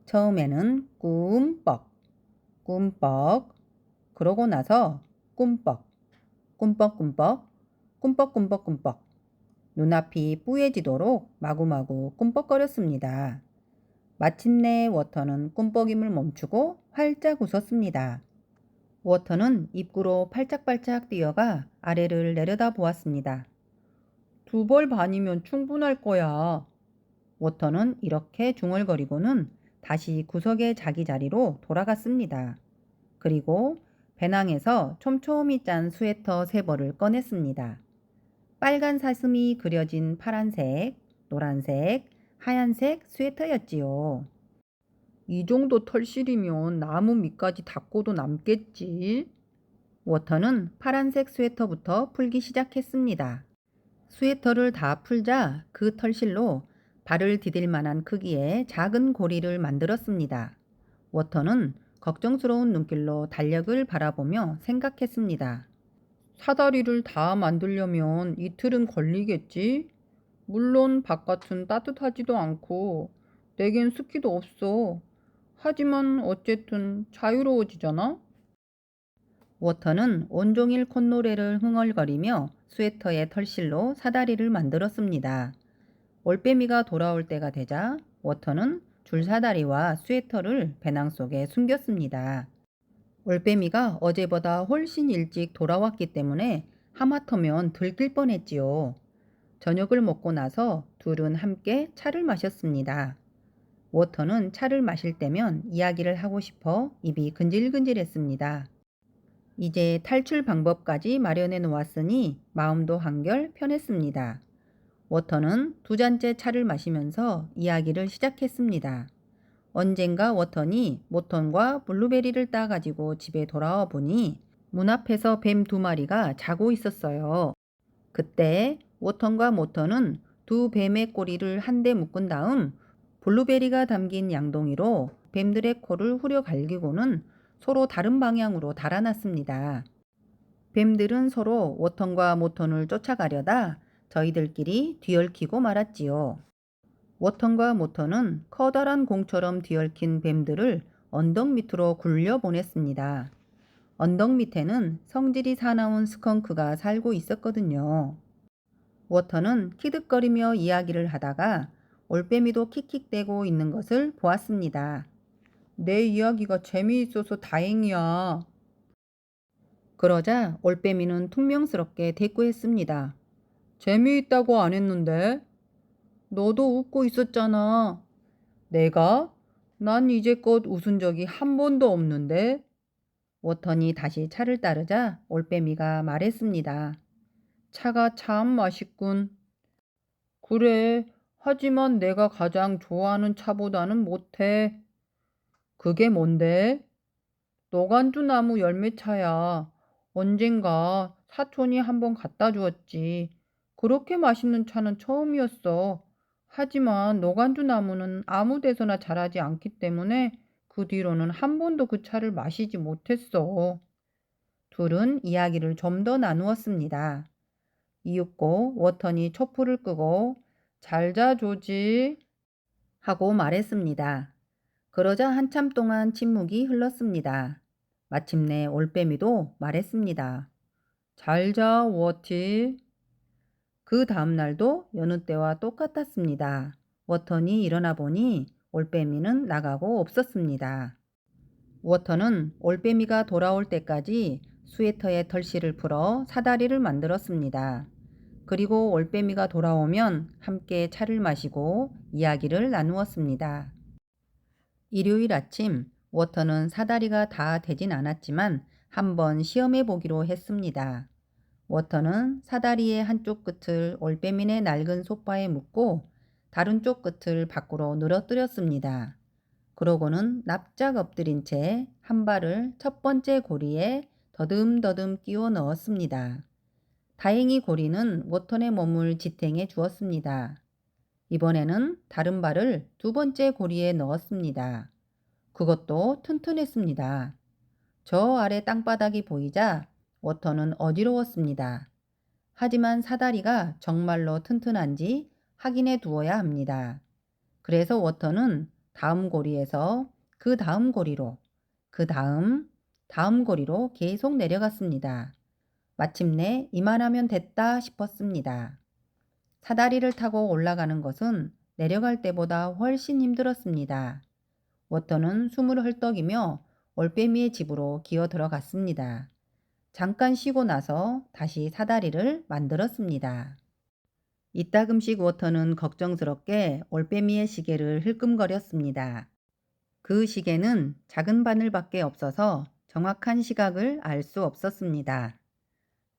처음에는 꿈뻑, 꿈뻑, 그러고 나서 꿈뻑, 꿈뻑꿈뻑, 꿈뻑꿈뻑꿈뻑. 눈앞이 뿌얘지도록 마구마구 꿈뻑거렸습니다. 마침내 워터는 꿈뻑임을 멈추고 활짝 웃었습니다. 워터는 입구로 팔짝팔짝 뛰어가 아래를 내려다 보았습니다. 2벌 반이면 충분할 거야. 워터는 이렇게 중얼거리고는 다시 구석의 자기 자리로 돌아갔습니다. 그리고 배낭에서 촘촘히 짠 스웨터 3벌을 꺼냈습니다. 빨간 사슴이 그려진 파란색, 노란색, 하얀색 스웨터였지요. 이 정도 털실이면 나무 밑까지 닦고도 남겠지. 워터는 파란색 스웨터부터 풀기 시작했습니다. 스웨터를 다 풀자 그 털실로 발을 디딜 만한 크기의 작은 고리를 만들었습니다. 워터는 걱정스러운 눈길로 달력을 바라보며 생각했습니다. 사다리를 다 만들려면 이틀은 걸리겠지? 물론 바깥은 따뜻하지도 않고 내겐 습기도 없어. 하지만 어쨌든 자유로워지잖아? 워터는 온종일 콧노래를 흥얼거리며 스웨터의 털실로 사다리를 만들었습니다. 올빼미가 돌아올 때가 되자 워터는 줄사다리와 스웨터를 배낭 속에 숨겼습니다. 올빼미가 어제보다 훨씬 일찍 돌아왔기 때문에 하마터면 들킬 뻔했지요. 저녁을 먹고 나서 둘은 함께 차를 마셨습니다. 워터는 차를 마실 때면 이야기를 하고 싶어 입이 근질근질했습니다. 이제 탈출 방법까지 마련해 놓았으니 마음도 한결 편했습니다. 워터는 2잔째 차를 마시면서 이야기를 시작했습니다. 언젠가 워터니 모턴과 블루베리를 따가지고 집에 돌아와 보니 문 앞에서 뱀 2마리가 자고 있었어요. 그때 워턴과 모턴은 2뱀의 꼬리를 한데 묶은 다음 블루베리가 담긴 양동이로 뱀들의 코를 후려 갈기고는 서로 다른 방향으로 달아났습니다. 뱀들은 서로 워턴과 모턴을 쫓아가려다 저희들끼리 뒤얽히고 말았지요. 워턴과 모턴은 커다란 공처럼 뒤얽힌 뱀들을 언덕 밑으로 굴려보냈습니다. 언덕 밑에는 성질이 사나운 스컹크가 살고 있었거든요. 워터는 키득거리며 이야기를 하다가 올빼미도 킥킥대고 있는 것을 보았습니다. 내 이야기가 재미있어서 다행이야. 그러자 올빼미는 퉁명스럽게 대꾸했습니다. 재미있다고 안 했는데? 너도 웃고 있었잖아. 내가? 난 이제껏 웃은 적이 한 번도 없는데? 워턴이 다시 차를 따르자 올빼미가 말했습니다. 차가 참 맛있군. 그래, 하지만 내가 가장 좋아하는 차보다는 못해. 그게 뭔데? 너간주 나무 열매차야. 언젠가 사촌이 한번 갖다 주었지. 그렇게 맛있는 차는 처음이었어. 하지만 너간주 나무는 아무 데서나 자라지 않기 때문에 그 뒤로는 한 번도 그 차를 마시지 못했어. 둘은 이야기를 좀 더 나누었습니다. 이윽고 워턴이 촛불을 끄고 잘 자 조지 하고 말했습니다. 그러자 한참 동안 침묵이 흘렀습니다. 마침내 올빼미도 말했습니다. 잘 자, 워티. 그 다음 날도 여느 때와 똑같았습니다. 워턴이 일어나 보니 올빼미는 나가고 없었습니다. 워턴은 올빼미가 돌아올 때까지 스웨터의 털실을 풀어 사다리를 만들었습니다. 그리고 올빼미가 돌아오면 함께 차를 마시고 이야기를 나누었습니다. 일요일 아침 워터는 사다리가 다 되진 않았지만 한번 시험해 보기로 했습니다. 워터는 사다리의 한쪽 끝을 올빼미의 낡은 소파에 묶고 다른 쪽 끝을 밖으로 늘어뜨렸습니다. 그러고는 납작 엎드린 채 한 발을 첫 번째 고리에 더듬더듬 끼워 넣었습니다. 다행히 고리는 워턴의 몸을 지탱해 주었습니다. 이번에는 다른 발을 2번째 고리에 넣었습니다. 그것도 튼튼했습니다. 저 아래 땅바닥이 보이자 워터는 어지러웠습니다. 하지만 사다리가 정말로 튼튼한지 확인해 두어야 합니다. 그래서 워터는 다음 고리에서 그 다음 고리로, 그 다음 고리로 계속 내려갔습니다. 마침내 이만하면 됐다 싶었습니다. 사다리를 타고 올라가는 것은 내려갈 때보다 훨씬 힘들었습니다. 워터는 숨을 헐떡이며 올빼미의 집으로 기어 들어갔습니다. 잠깐 쉬고 나서 다시 사다리를 만들었습니다. 이따금씩 워터는 걱정스럽게 올빼미의 시계를 흘끔거렸습니다. 그 시계는 작은 바늘밖에 없어서 정확한 시각을 알 수 없었습니다.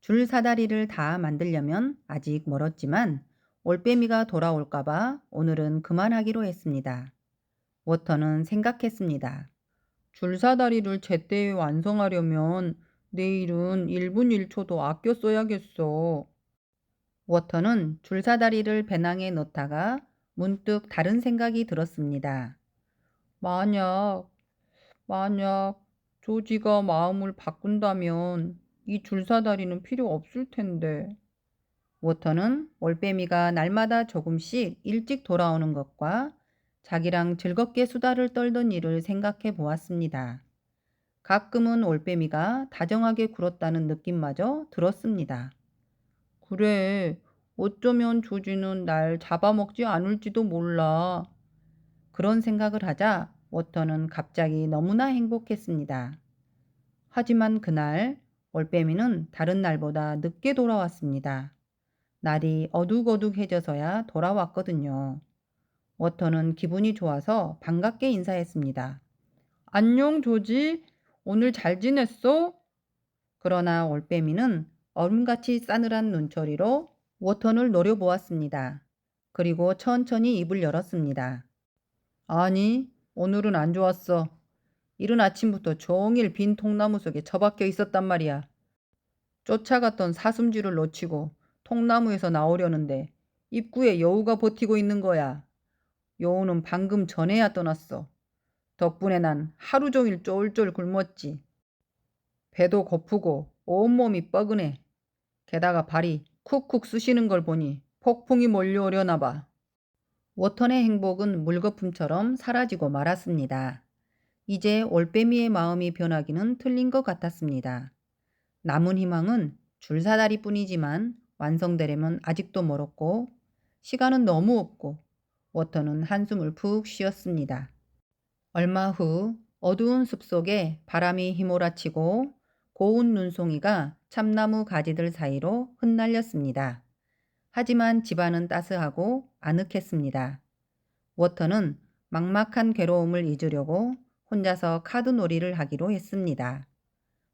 줄 사다리를 다 만들려면 아직 멀었지만 올빼미가 돌아올까봐 오늘은 그만하기로 했습니다. 워터는 생각했습니다. 줄 사다리를 제때 완성하려면 내일은 1분 1초도 아껴 써야겠어. 워터는 줄사다리를 배낭에 넣다가 문득 다른 생각이 들었습니다. 만약 조지가 마음을 바꾼다면 이 줄사다리는 필요 없을 텐데. 워터는 올빼미가 날마다 조금씩 일찍 돌아오는 것과 자기랑 즐겁게 수다를 떨던 일을 생각해 보았습니다. 가끔은 올빼미가 다정하게 굴었다는 느낌마저 들었습니다. 그래, 어쩌면 조지는 날 잡아먹지 않을지도 몰라. 그런 생각을 하자 워터는 갑자기 너무나 행복했습니다. 하지만 그날 올빼미는 다른 날보다 늦게 돌아왔습니다. 날이 어둑어둑해져서야 돌아왔거든요. 워터는 기분이 좋아서 반갑게 인사했습니다. 안녕, 조지. 오늘 잘 지냈어? 그러나 올빼미는 얼음같이 싸늘한 눈초리로 워터를 노려보았습니다. 그리고 천천히 입을 열었습니다. 아니, 오늘은 안 좋았어. 이른 아침부터 종일 빈 통나무 속에 처박혀 있었단 말이야. 쫓아갔던 사슴쥐를 놓치고 통나무에서 나오려는데 입구에 여우가 버티고 있는 거야. 여우는 방금 전에야 떠났어. 덕분에 난 하루 종일 쫄쫄 굶었지. 배도 고프고 온몸이 뻐근해. 게다가 발이 쿡쿡 쑤시는 걸 보니 폭풍이 몰려오려나 봐. 워턴의 행복은 물거품처럼 사라지고 말았습니다. 이제 올빼미의 마음이 변하기는 틀린 것 같았습니다. 남은 희망은 줄사다리뿐이지만 완성되려면 아직도 멀었고 시간은 너무 없고 워턴은 한숨을 푹 쉬었습니다. 얼마 후 어두운 숲속에 바람이 휘몰아치고 고운 눈송이가 참나무 가지들 사이로 흩날렸습니다. 하지만 집안은 따스하고 아늑했습니다. 워터는 막막한 괴로움을 잊으려고 혼자서 카드놀이를 하기로 했습니다.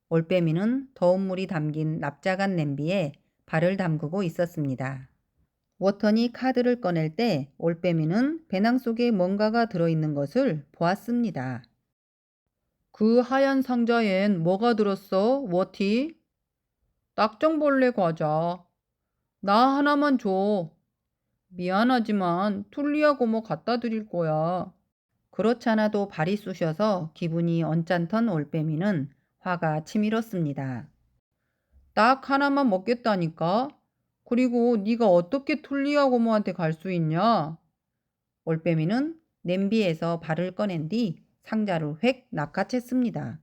올빼미는 더운 물이 담긴 납작한 냄비에 발을 담그고 있었습니다. 워턴이 카드를 꺼낼 때 올빼미는 배낭 속에 뭔가가 들어있는 것을 보았습니다. 그 하얀 상자엔 뭐가 들었어, 워티? 딱정벌레 과자. 나 하나만 줘. 미안하지만 툴리아 고모 갖다 드릴 거야. 그렇잖아도 발이 쑤셔서 기분이 언짢던 올빼미는 화가 치밀었습니다. 딱 하나만 먹겠다니까? 그리고 네가 어떻게 툴리아 고모한테 갈 수 있냐? 올빼미는 냄비에서 발을 꺼낸 뒤 상자를 획 낚아챘습니다.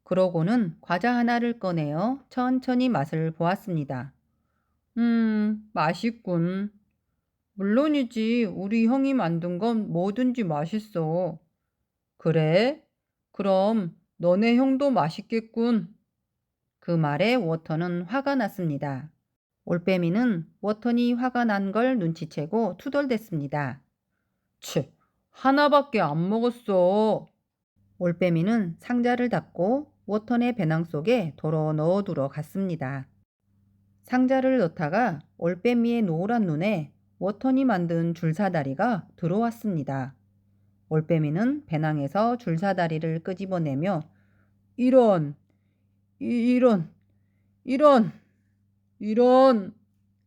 그러고는 과자 하나를 꺼내어 천천히 맛을 보았습니다. 맛있군. 물론이지. 우리 형이 만든 건 뭐든지 맛있어. 그래? 그럼 너네 형도 맛있겠군. 그 말에 워터는 화가 났습니다. 올빼미는 워턴이 화가 난 걸 눈치채고 투덜댔습니다. 치, 하나밖에 안 먹었어. 올빼미는 상자를 닫고 워턴의 배낭 속에 도로 넣어두러 갔습니다. 상자를 넣다가 올빼미의 노란 눈에 워턴이 만든 줄사다리가 들어왔습니다. 올빼미는 배낭에서 줄사다리를 끄집어내며 이런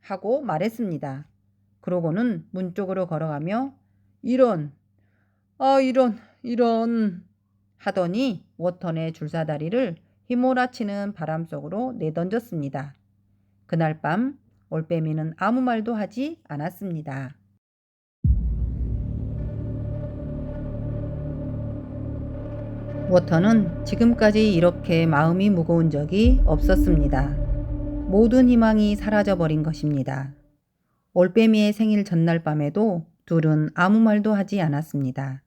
하고 말했습니다. 그러고는 문 쪽으로 걸어가며 이런 하더니 워턴의 줄사다리를 휘몰아치는 바람 속으로 내던졌습니다. 그날 밤 올빼미는 아무 말도 하지 않았습니다. 워터는 지금까지 이렇게 마음이 무거운 적이 없었습니다. 모든 희망이 사라져버린 것입니다. 올빼미의 생일 전날 밤에도 둘은 아무 말도 하지 않았습니다.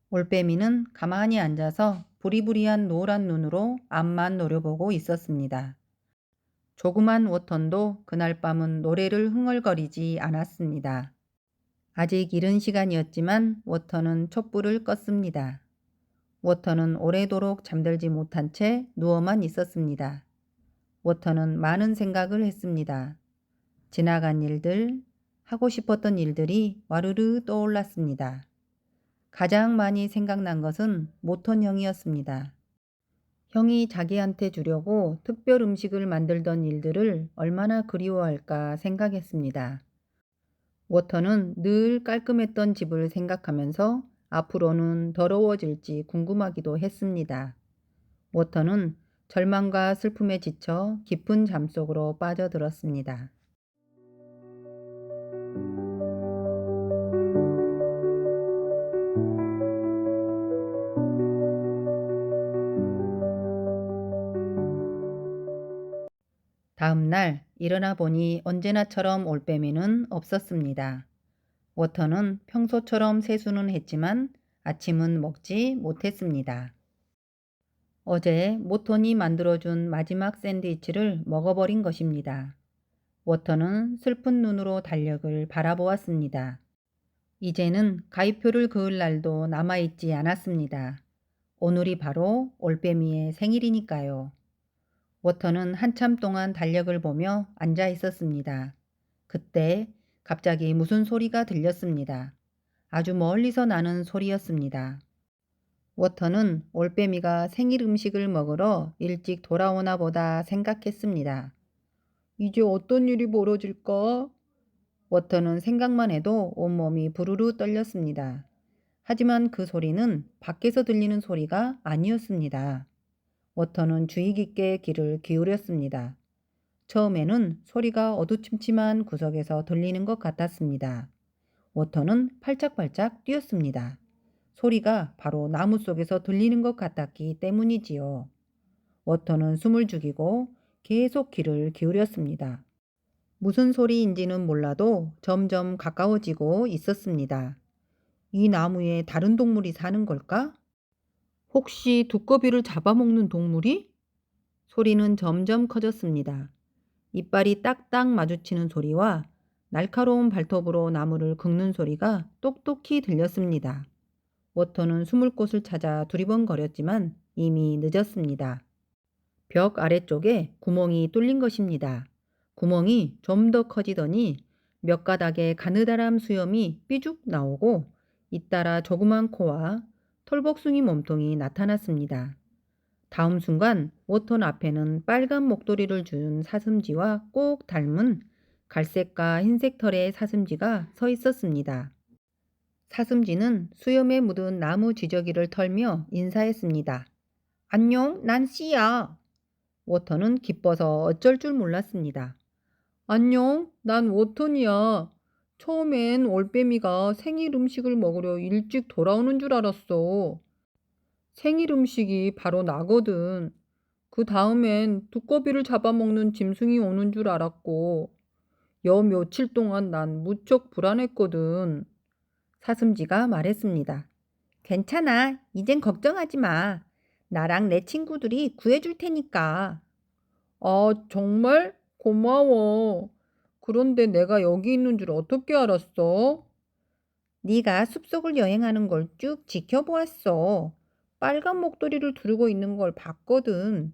올빼미는 가만히 앉아서 부리부리한 노란 눈으로 앞만 노려보고 있었습니다. 조그만 워턴도 그날 밤은 노래를 흥얼거리지 않았습니다. 아직 이른 시간이었지만 워턴은 촛불을 껐습니다. 워터는 오래도록 잠들지 못한 채 누워만 있었습니다. 워터는 많은 생각을 했습니다. 지나간 일들, 하고 싶었던 일들이 와르르 떠올랐습니다. 가장 많이 생각난 것은 모턴 형이었습니다. 형이 자기한테 주려고 특별 음식을 만들던 일들을 얼마나 그리워할까 생각했습니다. 워터는 늘 깔끔했던 집을 생각하면서 앞으로는 더러워질지 궁금하기도 했습니다. 워터는 절망과 슬픔에 지쳐 깊은 잠속으로 빠져들었습니다. 다음 날 일어나 보니 언제나처럼 올빼미는 없었습니다. 워터는 평소처럼 세수는 했지만 아침은 먹지 못했습니다. 어제 모턴이 만들어준 마지막 샌드위치를 먹어버린 것입니다. 워터는 슬픈 눈으로 달력을 바라보았습니다. 이제는 가입표를 그을 날도 남아있지 않았습니다. 오늘이 바로 올빼미의 생일이니까요. 워터는 한참 동안 달력을 보며 앉아 있었습니다. 그때 갑자기 무슨 소리가 들렸습니다. 아주 멀리서 나는 소리였습니다. 워터는 올빼미가 생일 음식을 먹으러 일찍 돌아오나 보다 생각했습니다. 이제 어떤 일이 벌어질까? 워터는 생각만 해도 온몸이 부르르 떨렸습니다. 하지만 그 소리는 밖에서 들리는 소리가 아니었습니다. 워터는 주의 깊게 귀를 기울였습니다. 처음에는 소리가 어두침침한 구석에서 들리는 것 같았습니다. 워터는 팔짝팔짝 뛰었습니다. 소리가 바로 나무 속에서 들리는 것 같았기 때문이지요. 워터는 숨을 죽이고 계속 귀를 기울였습니다. 무슨 소리인지는 몰라도 점점 가까워지고 있었습니다. 이 나무에 다른 동물이 사는 걸까? 혹시 두꺼비를 잡아먹는 동물이? 소리는 점점 커졌습니다. 이빨이 딱딱 마주치는 소리와 날카로운 발톱으로 나무를 긁는 소리가 똑똑히 들렸습니다. 워터는 숨을 곳을 찾아 두리번거렸지만 이미 늦었습니다. 벽 아래쪽에 구멍이 뚫린 것입니다. 구멍이 좀 더 커지더니 몇 가닥의 가느다란 수염이 삐죽 나오고 잇따라 조그만 코와 털복숭이 몸통이 나타났습니다. 다음 순간 워턴 앞에는 빨간 목도리를 준 사슴쥐와 꼭 닮은 갈색과 흰색 털의 사슴쥐가 서 있었습니다. 사슴쥐는 수염에 묻은 나무 지저귀를 털며 인사했습니다. 안녕, 난 씨야. 워턴은 기뻐서 어쩔 줄 몰랐습니다. 안녕, 난 워턴이야. 처음엔 올빼미가 생일 음식을 먹으려 일찍 돌아오는 줄 알았어. 생일 음식이 바로 나거든. 그 다음엔 두꺼비를 잡아먹는 짐승이 오는 줄 알았고, 여 며칠 동안 난 무척 불안했거든. 사슴쥐가 말했습니다. 괜찮아. 이젠 걱정하지 마. 나랑 내 친구들이 구해줄 테니까. 아, 정말? 고마워. 그런데 내가 여기 있는 줄 어떻게 알았어? 네가 숲속을 여행하는 걸 쭉 지켜보았어. 빨간 목도리를 두르고 있는 걸 봤거든.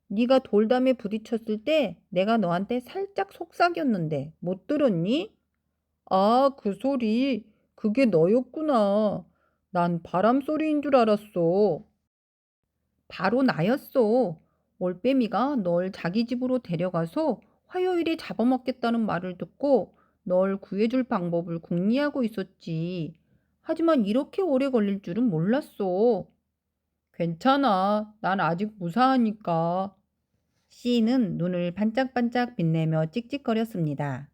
네가 돌담에 부딪혔을 때 내가 너한테 살짝 속삭였는데 못 들었니? 아, 그 소리. 그게 너였구나. 난 바람 소리인 줄 알았어. 바로 나였어. 올빼미가 널 자기 집으로 데려가서 화요일에 잡아먹겠다는 말을 듣고 널 구해줄 방법을 궁리하고 있었지. 하지만 이렇게 오래 걸릴 줄은 몰랐어. 괜찮아. 난 아직 무사하니까. 씨는 눈을 반짝반짝 빛내며 찍찍거렸습니다.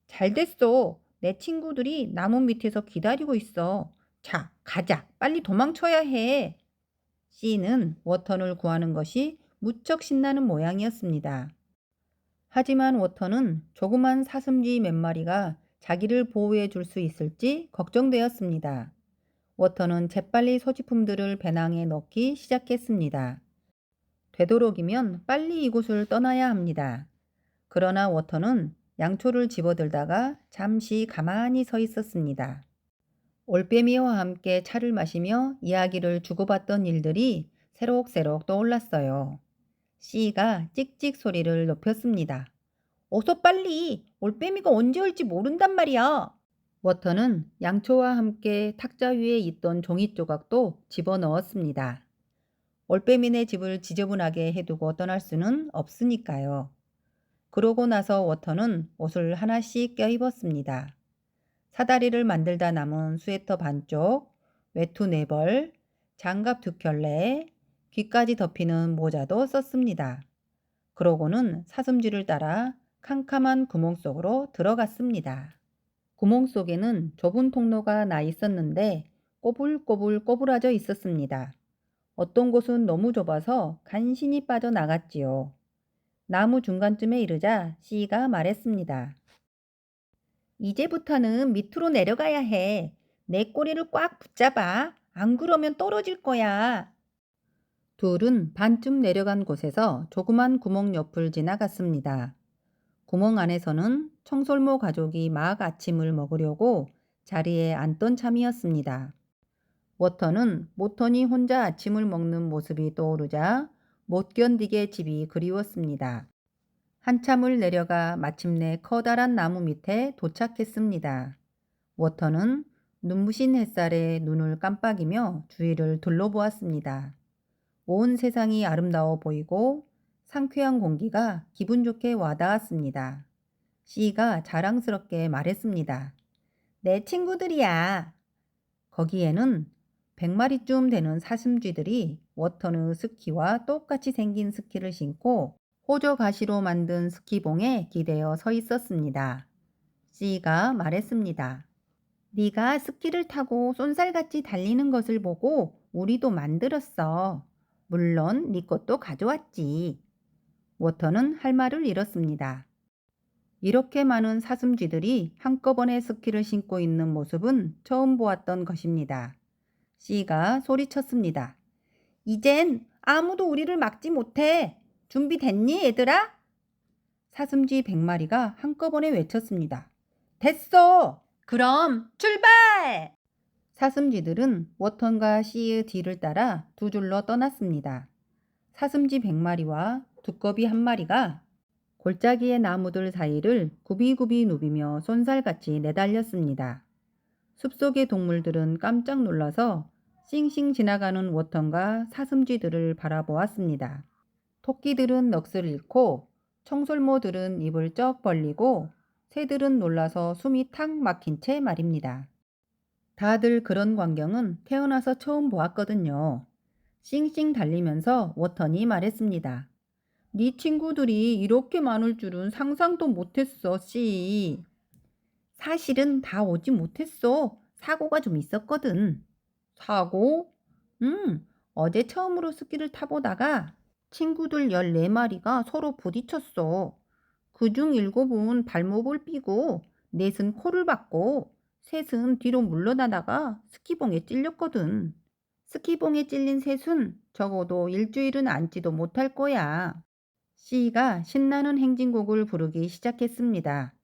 잘 됐어. 내 친구들이 나무 밑에서 기다리고 있어. 자, 가자. 빨리 도망쳐야 해. 씨는 워턴을 구하는 것이 무척 신나는 모양이었습니다. 하지만 워터는 조그만 사슴쥐 몇 마리가 자기를 보호해 줄 수 있을지 걱정되었습니다. 워터는 재빨리 소지품들을 배낭에 넣기 시작했습니다. 되도록이면 빨리 이곳을 떠나야 합니다. 그러나 워터는 양초를 집어들다가 잠시 가만히 서 있었습니다. 올빼미와 함께 차를 마시며 이야기를 주고받던 일들이 새록새록 떠올랐어요. C가 찍찍 소리를 높였습니다. 어서 빨리! 올빼미가 언제 올지 모른단 말이야! 워터는 양초와 함께 탁자 위에 있던 종이 조각도 집어넣었습니다. 올빼미네 집을 지저분하게 해두고 떠날 수는 없으니까요. 그러고 나서 워터는 옷을 하나씩 껴입었습니다. 사다리를 만들다 남은 스웨터 반쪽, 외투 4벌, 장갑 2켤레, 귀까지 덮이는 모자도 썼습니다. 그러고는 사슴쥐를 따라 캄캄한 구멍 속으로 들어갔습니다. 구멍 속에는 좁은 통로가 나 있었는데 꼬불꼬불 꼬부라져 있었습니다. 어떤 곳은 너무 좁아서 간신히 빠져나갔지요. 나무 중간쯤에 이르자 C가 말했습니다. 이제부터는 밑으로 내려가야 해. 내 꼬리를 꽉 붙잡아. 안 그러면 떨어질 거야. 둘은 반쯤 내려간 곳에서 조그만 구멍 옆을 지나갔습니다. 구멍 안에서는 청설모 가족이 막 아침을 먹으려고 자리에 앉던 참이었습니다. 워터는 모턴이 혼자 아침을 먹는 모습이 떠오르자 못 견디게 집이 그리웠습니다. 한참을 내려가 마침내 커다란 나무 밑에 도착했습니다. 워터는 눈부신 햇살에 눈을 깜빡이며 주위를 둘러보았습니다. 온 세상이 아름다워 보이고 상쾌한 공기가 기분 좋게 와닿았습니다. C가 자랑스럽게 말했습니다. 내 친구들이야. 거기에는 100마리쯤 되는 사슴쥐들이 워터는 스키와 똑같이 생긴 스키를 신고 호저 가시로 만든 스키봉에 기대어 서 있었습니다. C가 말했습니다. 네가 스키를 타고 쏜살같이 달리는 것을 보고 우리도 만들었어. 물론 네 것도 가져왔지. 워터는 할 말을 잃었습니다. 이렇게 많은 사슴쥐들이 한꺼번에 스키를 신고 있는 모습은 처음 보았던 것입니다. C가 소리쳤습니다. 이젠 아무도 우리를 막지 못해. 준비됐니, 얘들아? 사슴쥐 100마리가 한꺼번에 외쳤습니다. 됐어! 그럼 출발! 사슴쥐들은 워턴과 C의 뒤를 따라 두 줄로 떠났습니다. 사슴쥐 100마리와 두꺼비 1마리가 골짜기의 나무들 사이를 굽이굽이 누비며 쏜살같이 내달렸습니다. 숲속의 동물들은 깜짝 놀라서 싱싱 지나가는 워턴과 사슴쥐들을 바라보았습니다. 토끼들은 넋을 잃고 청설모들은 입을 쩍 벌리고 새들은 놀라서 숨이 탁 막힌 채 말입니다. 다들 그런 광경은 태어나서 처음 보았거든요. 싱싱 달리면서 워턴이 말했습니다. 네 친구들이 이렇게 많을 줄은 상상도 못했어, 씨. 사실은 다 오지 못했어. 사고가 좀 있었거든. 사고? 어제 처음으로 스키를 타보다가 친구들 14마리가 서로 부딪혔어. 그중 7은 발목을 삐고 넷은 코를 박고 셋은 뒤로 물러나다가 스키봉에 찔렸거든. 스키봉에 찔린 셋은 적어도 일주일은 앉지도 못할 거야. C가 신나는 행진곡을 부르기 시작했습니다.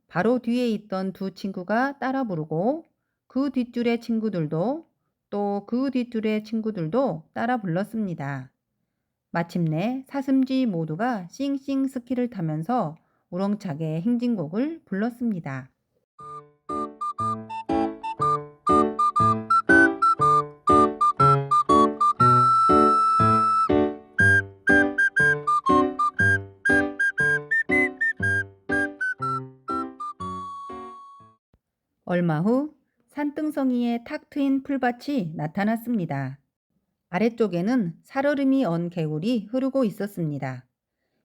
바로 뒤에 있던 두 친구가 따라 부르고 그 뒷줄의 친구들도 또 그 뒷줄의 친구들도 따라 불렀습니다. 마침내 사슴쥐 모두가 싱싱 스키를 타면서 우렁차게 행진곡을 불렀습니다. 얼마 후 산등성이에 탁 트인 풀밭이 나타났습니다. 아래쪽에는 살얼음이 언 개울이 흐르고 있었습니다.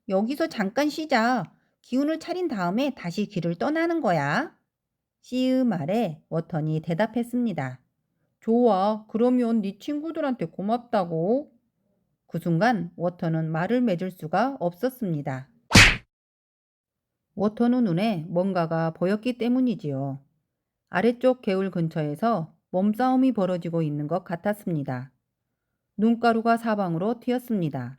여기서 잠깐 쉬자. 기운을 차린 다음에 다시 길을 떠나는 거야. C의 말에 워턴이 대답했습니다. 좋아. 그러면 네 친구들한테 고맙다고. 그 순간 워턴은 말을 맺을 수가 없었습니다. 워터는 눈에 뭔가가 보였기 때문이지요. 아래쪽 개울 근처에서 몸싸움이 벌어지고 있는 것 같았습니다. 눈가루가 사방으로 튀었습니다.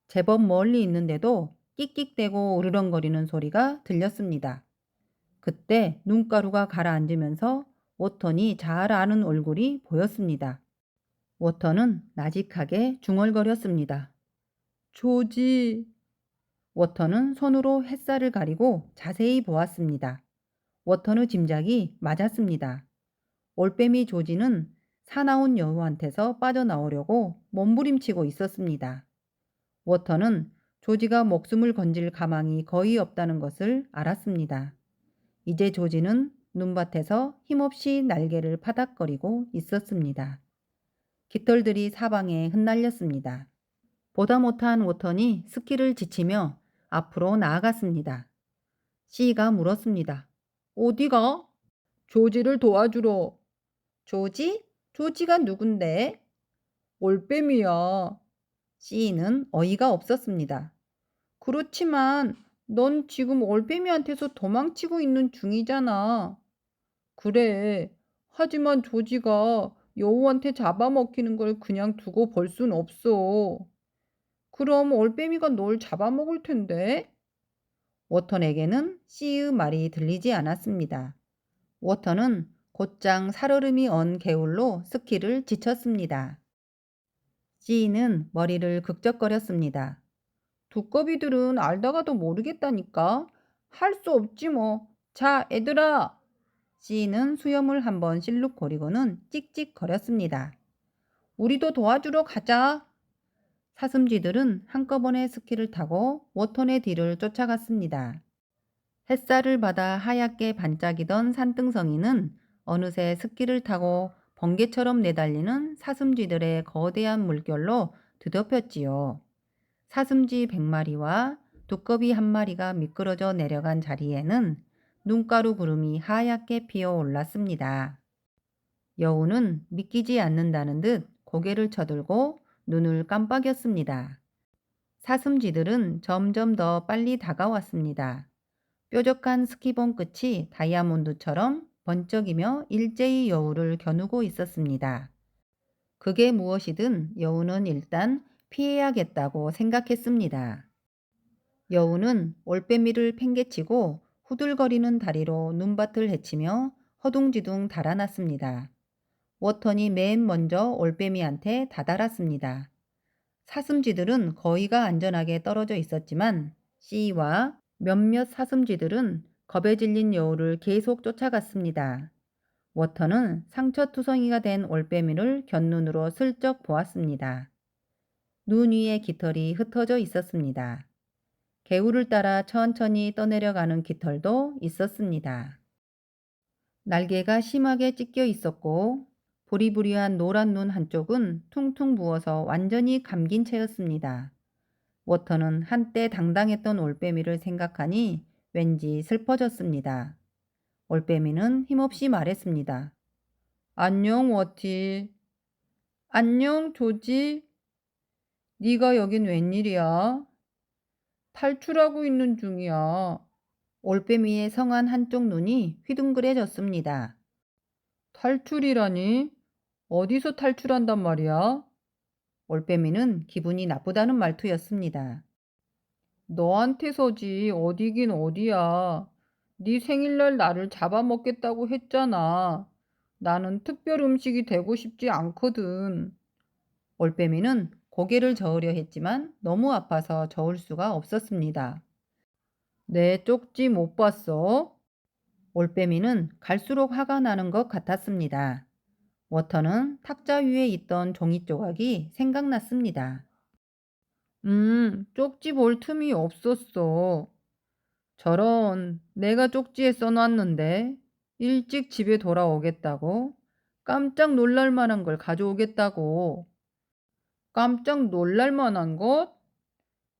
제법 멀리 있는데도 끽끽대고 으르렁거리는 소리가 들렸습니다. 그때 눈가루가 가라앉으면서 워턴이 잘 아는 얼굴이 보였습니다. 워턴은 나직하게 중얼거렸습니다. 조지. 워턴은 손으로 햇살을 가리고 자세히 보았습니다. 워턴의 짐작이 맞았습니다. 올빼미 조지는 사나운 여우한테서 빠져나오려고 몸부림치고 있었습니다. 워터는 조지가 목숨을 건질 가망이 거의 없다는 것을 알았습니다. 이제 조지는 눈밭에서 힘없이 날개를 파닥거리고 있었습니다. 깃털들이 사방에 흩날렸습니다. 보다 못한 워턴이 스키를 지치며 앞으로 나아갔습니다. 씨가 물었습니다. 어디가? 조지를 도와주러. 조지? 조지가 누군데? 올빼미야. 씨는 어이가 없었습니다. 그렇지만 넌 지금 올빼미한테서 도망치고 있는 중이잖아. 그래. 하지만 조지가 여우한테 잡아먹히는 걸 그냥 두고 볼 순 없어. 그럼 올빼미가 널 잡아먹을 텐데? 워턴에게는 씨의 말이 들리지 않았습니다. 워턴은 곧장 살얼음이 언 개울로 스키를 지쳤습니다. 씨는 머리를 극적거렸습니다. 두꺼비들은 알다가도 모르겠다니까. 할 수 없지 뭐. 자, 애들아. 씨는 수염을 한번 실룩거리고는 찍찍거렸습니다. 우리도 도와주러 가자. 사슴쥐들은 한꺼번에 스키를 타고 워턴의 뒤를 쫓아갔습니다. 햇살을 받아 하얗게 반짝이던 산등성이는 어느새 스키를 타고 번개처럼 내달리는 사슴쥐들의 거대한 물결로 뒤덮였지요. 사슴쥐 100마리와 두꺼비 1마리가 미끄러져 내려간 자리에는 눈가루 구름이 하얗게 피어 올랐습니다. 여우는 믿기지 않는다는 듯 고개를 쳐들고 눈을 깜빡였습니다. 사슴쥐들은 점점 더 빨리 다가왔습니다. 뾰족한 스키봉 끝이 다이아몬드처럼 번쩍이며 일제히 여우를 겨누고 있었습니다. 그게 무엇이든 여우는 일단 피해야겠다고 생각했습니다. 여우는 올빼미를 팽개치고 후들거리는 다리로 눈밭을 헤치며 허둥지둥 달아났습니다. 워턴이 맨 먼저 올빼미한테 다다랐습니다. 사슴쥐들은 거의가 안전하게 떨어져 있었지만 씨와 몇몇 사슴쥐들은 겁에 질린 여우를 계속 쫓아갔습니다. 워터는 상처투성이가 된 올빼미를 곁눈으로 슬쩍 보았습니다. 눈 위에 깃털이 흩어져 있었습니다. 개울을 따라 천천히 떠내려가는 깃털도 있었습니다. 날개가 심하게 찢겨 있었고 부리부리한 노란 눈 한쪽은 퉁퉁 부어서 완전히 감긴 채였습니다. 워터는 한때 당당했던 올빼미를 생각하니 왠지 슬퍼졌습니다. 올빼미는 힘없이 말했습니다. 안녕 워티. 안녕 조지. 네가 여긴 웬일이야? 탈출하고 있는 중이야. 올빼미의 성한 한쪽 눈이 휘둥그레졌습니다. 탈출이라니? 어디서 탈출한단 말이야? 올빼미는 기분이 나쁘다는 말투였습니다. 너한테서지 어디긴 어디야. 네 생일날 나를 잡아먹겠다고 했잖아. 나는 특별 음식이 되고 싶지 않거든. 올빼미는 고개를 저으려 했지만 너무 아파서 저을 수가 없었습니다. 내 쪽지 못 봤어? 올빼미는 갈수록 화가 나는 것 같았습니다. 워터는 탁자 위에 있던 종이 조각이 생각났습니다. 쪽지 볼 틈이 없었어. 저런, 내가 쪽지에 써놨는데 일찍 집에 돌아오겠다고? 깜짝 놀랄 만한 걸 가져오겠다고. 깜짝 놀랄 만한 것?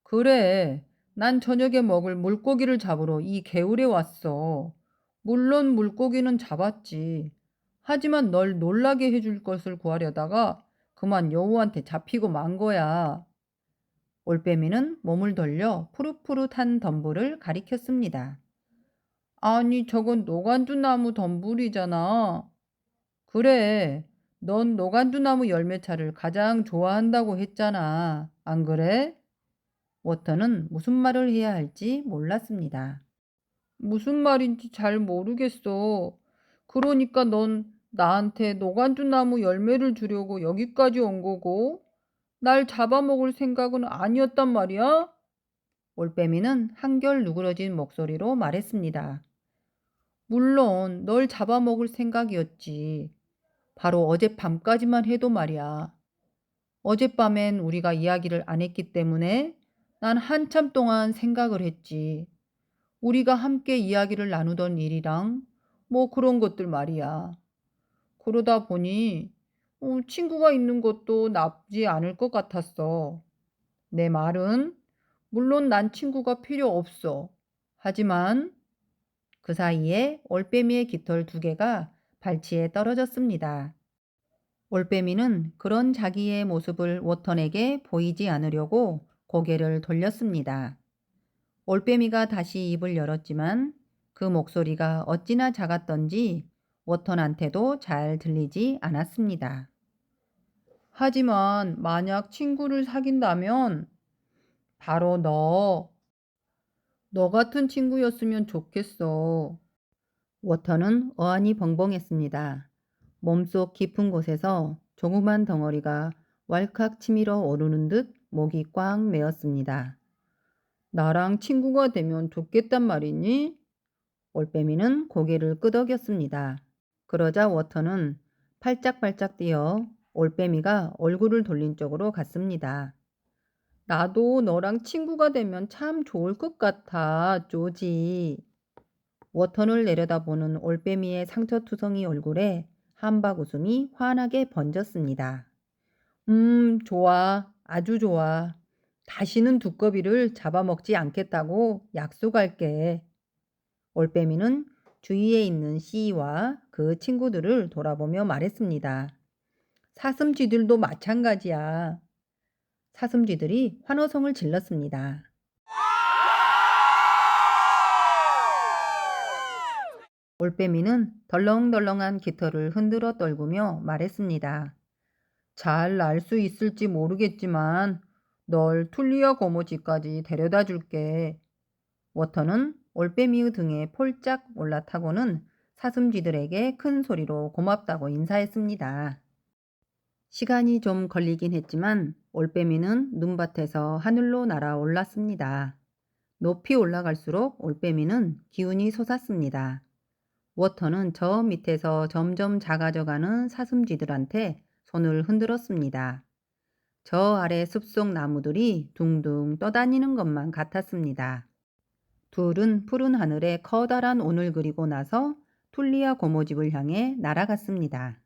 그래, 난 저녁에 먹을 물고기를 잡으러 이 개울에 왔어. 물론 물고기는 잡았지. 하지만 널 놀라게 해줄 것을 구하려다가 그만 여우한테 잡히고 만 거야. 올빼미는 몸을 돌려 푸릇푸릇한 덤불을 가리켰습니다. 아니, 저건 노간주나무 덤불이잖아. 그래, 넌 노간주나무 열매차를 가장 좋아한다고 했잖아. 안 그래? 워터는 무슨 말을 해야 할지 몰랐습니다. 무슨 말인지 잘 모르겠어. 그러니까 넌 나한테 노간주나무 열매를 주려고 여기까지 온 거고, 날 잡아먹을 생각은 아니었단 말이야? 올빼미는 한결 누그러진 목소리로 말했습니다. 물론 널 잡아먹을 생각이었지. 바로 어젯밤까지만 해도 말이야. 어젯밤엔 우리가 이야기를 안 했기 때문에 난 한참 동안 생각을 했지. 우리가 함께 이야기를 나누던 일이랑 뭐 그런 것들 말이야. 그러다 보니 친구가 있는 것도 나쁘지 않을 것 같았어. 내 말은 물론 난 친구가 필요 없어. 하지만 그 사이에 올빼미의 깃털 2개가 발치에 떨어졌습니다. 올빼미는 그런 자기의 모습을 워턴에게 보이지 않으려고 고개를 돌렸습니다. 올빼미가 다시 입을 열었지만 그 목소리가 어찌나 작았던지 워턴한테도 잘 들리지 않았습니다. 하지만 만약 친구를 사귄다면 바로 너 같은 친구였으면 좋겠어. 워터는 어안이 벙벙했습니다. 몸속 깊은 곳에서 조그만 덩어리가 왈칵 치밀어 오르는 듯 목이 꽉 메었습니다. 나랑 친구가 되면 좋겠단 말이니? 올빼미는 고개를 끄덕였습니다. 그러자 워터는 팔짝팔짝 뛰어 올빼미가 얼굴을 돌린 쪽으로 갔습니다. 나도 너랑 친구가 되면 참 좋을 것 같아, 조지. 워턴을 내려다보는 올빼미의 상처투성이 얼굴에 한박 웃음이 환하게 번졌습니다. 좋아. 아주 좋아. 다시는 두꺼비를 잡아먹지 않겠다고 약속할게. 올빼미는 주위에 있는 씨와 그 친구들을 돌아보며 말했습니다. 사슴쥐들도 마찬가지야. 사슴쥐들이 환호성을 질렀습니다. 올빼미는 덜렁덜렁한 깃털을 흔들어 떨구며 말했습니다. 잘 날 수 있을지 모르겠지만 널 툴리아 고모지까지 데려다 줄게. 워터는 올빼미의 등에 폴짝 올라타고는 사슴쥐들에게 큰 소리로 고맙다고 인사했습니다. 시간이 좀 걸리긴 했지만 올빼미는 눈밭에서 하늘로 날아올랐습니다. 높이 올라갈수록 올빼미는 기운이 솟았습니다. 워터는 저 밑에서 점점 작아져가는 사슴쥐들한테 손을 흔들었습니다. 저 아래 숲속 나무들이 둥둥 떠다니는 것만 같았습니다. 둘은 푸른 하늘에 커다란 온을 그리고 나서 툴리아 고모집을 향해 날아갔습니다.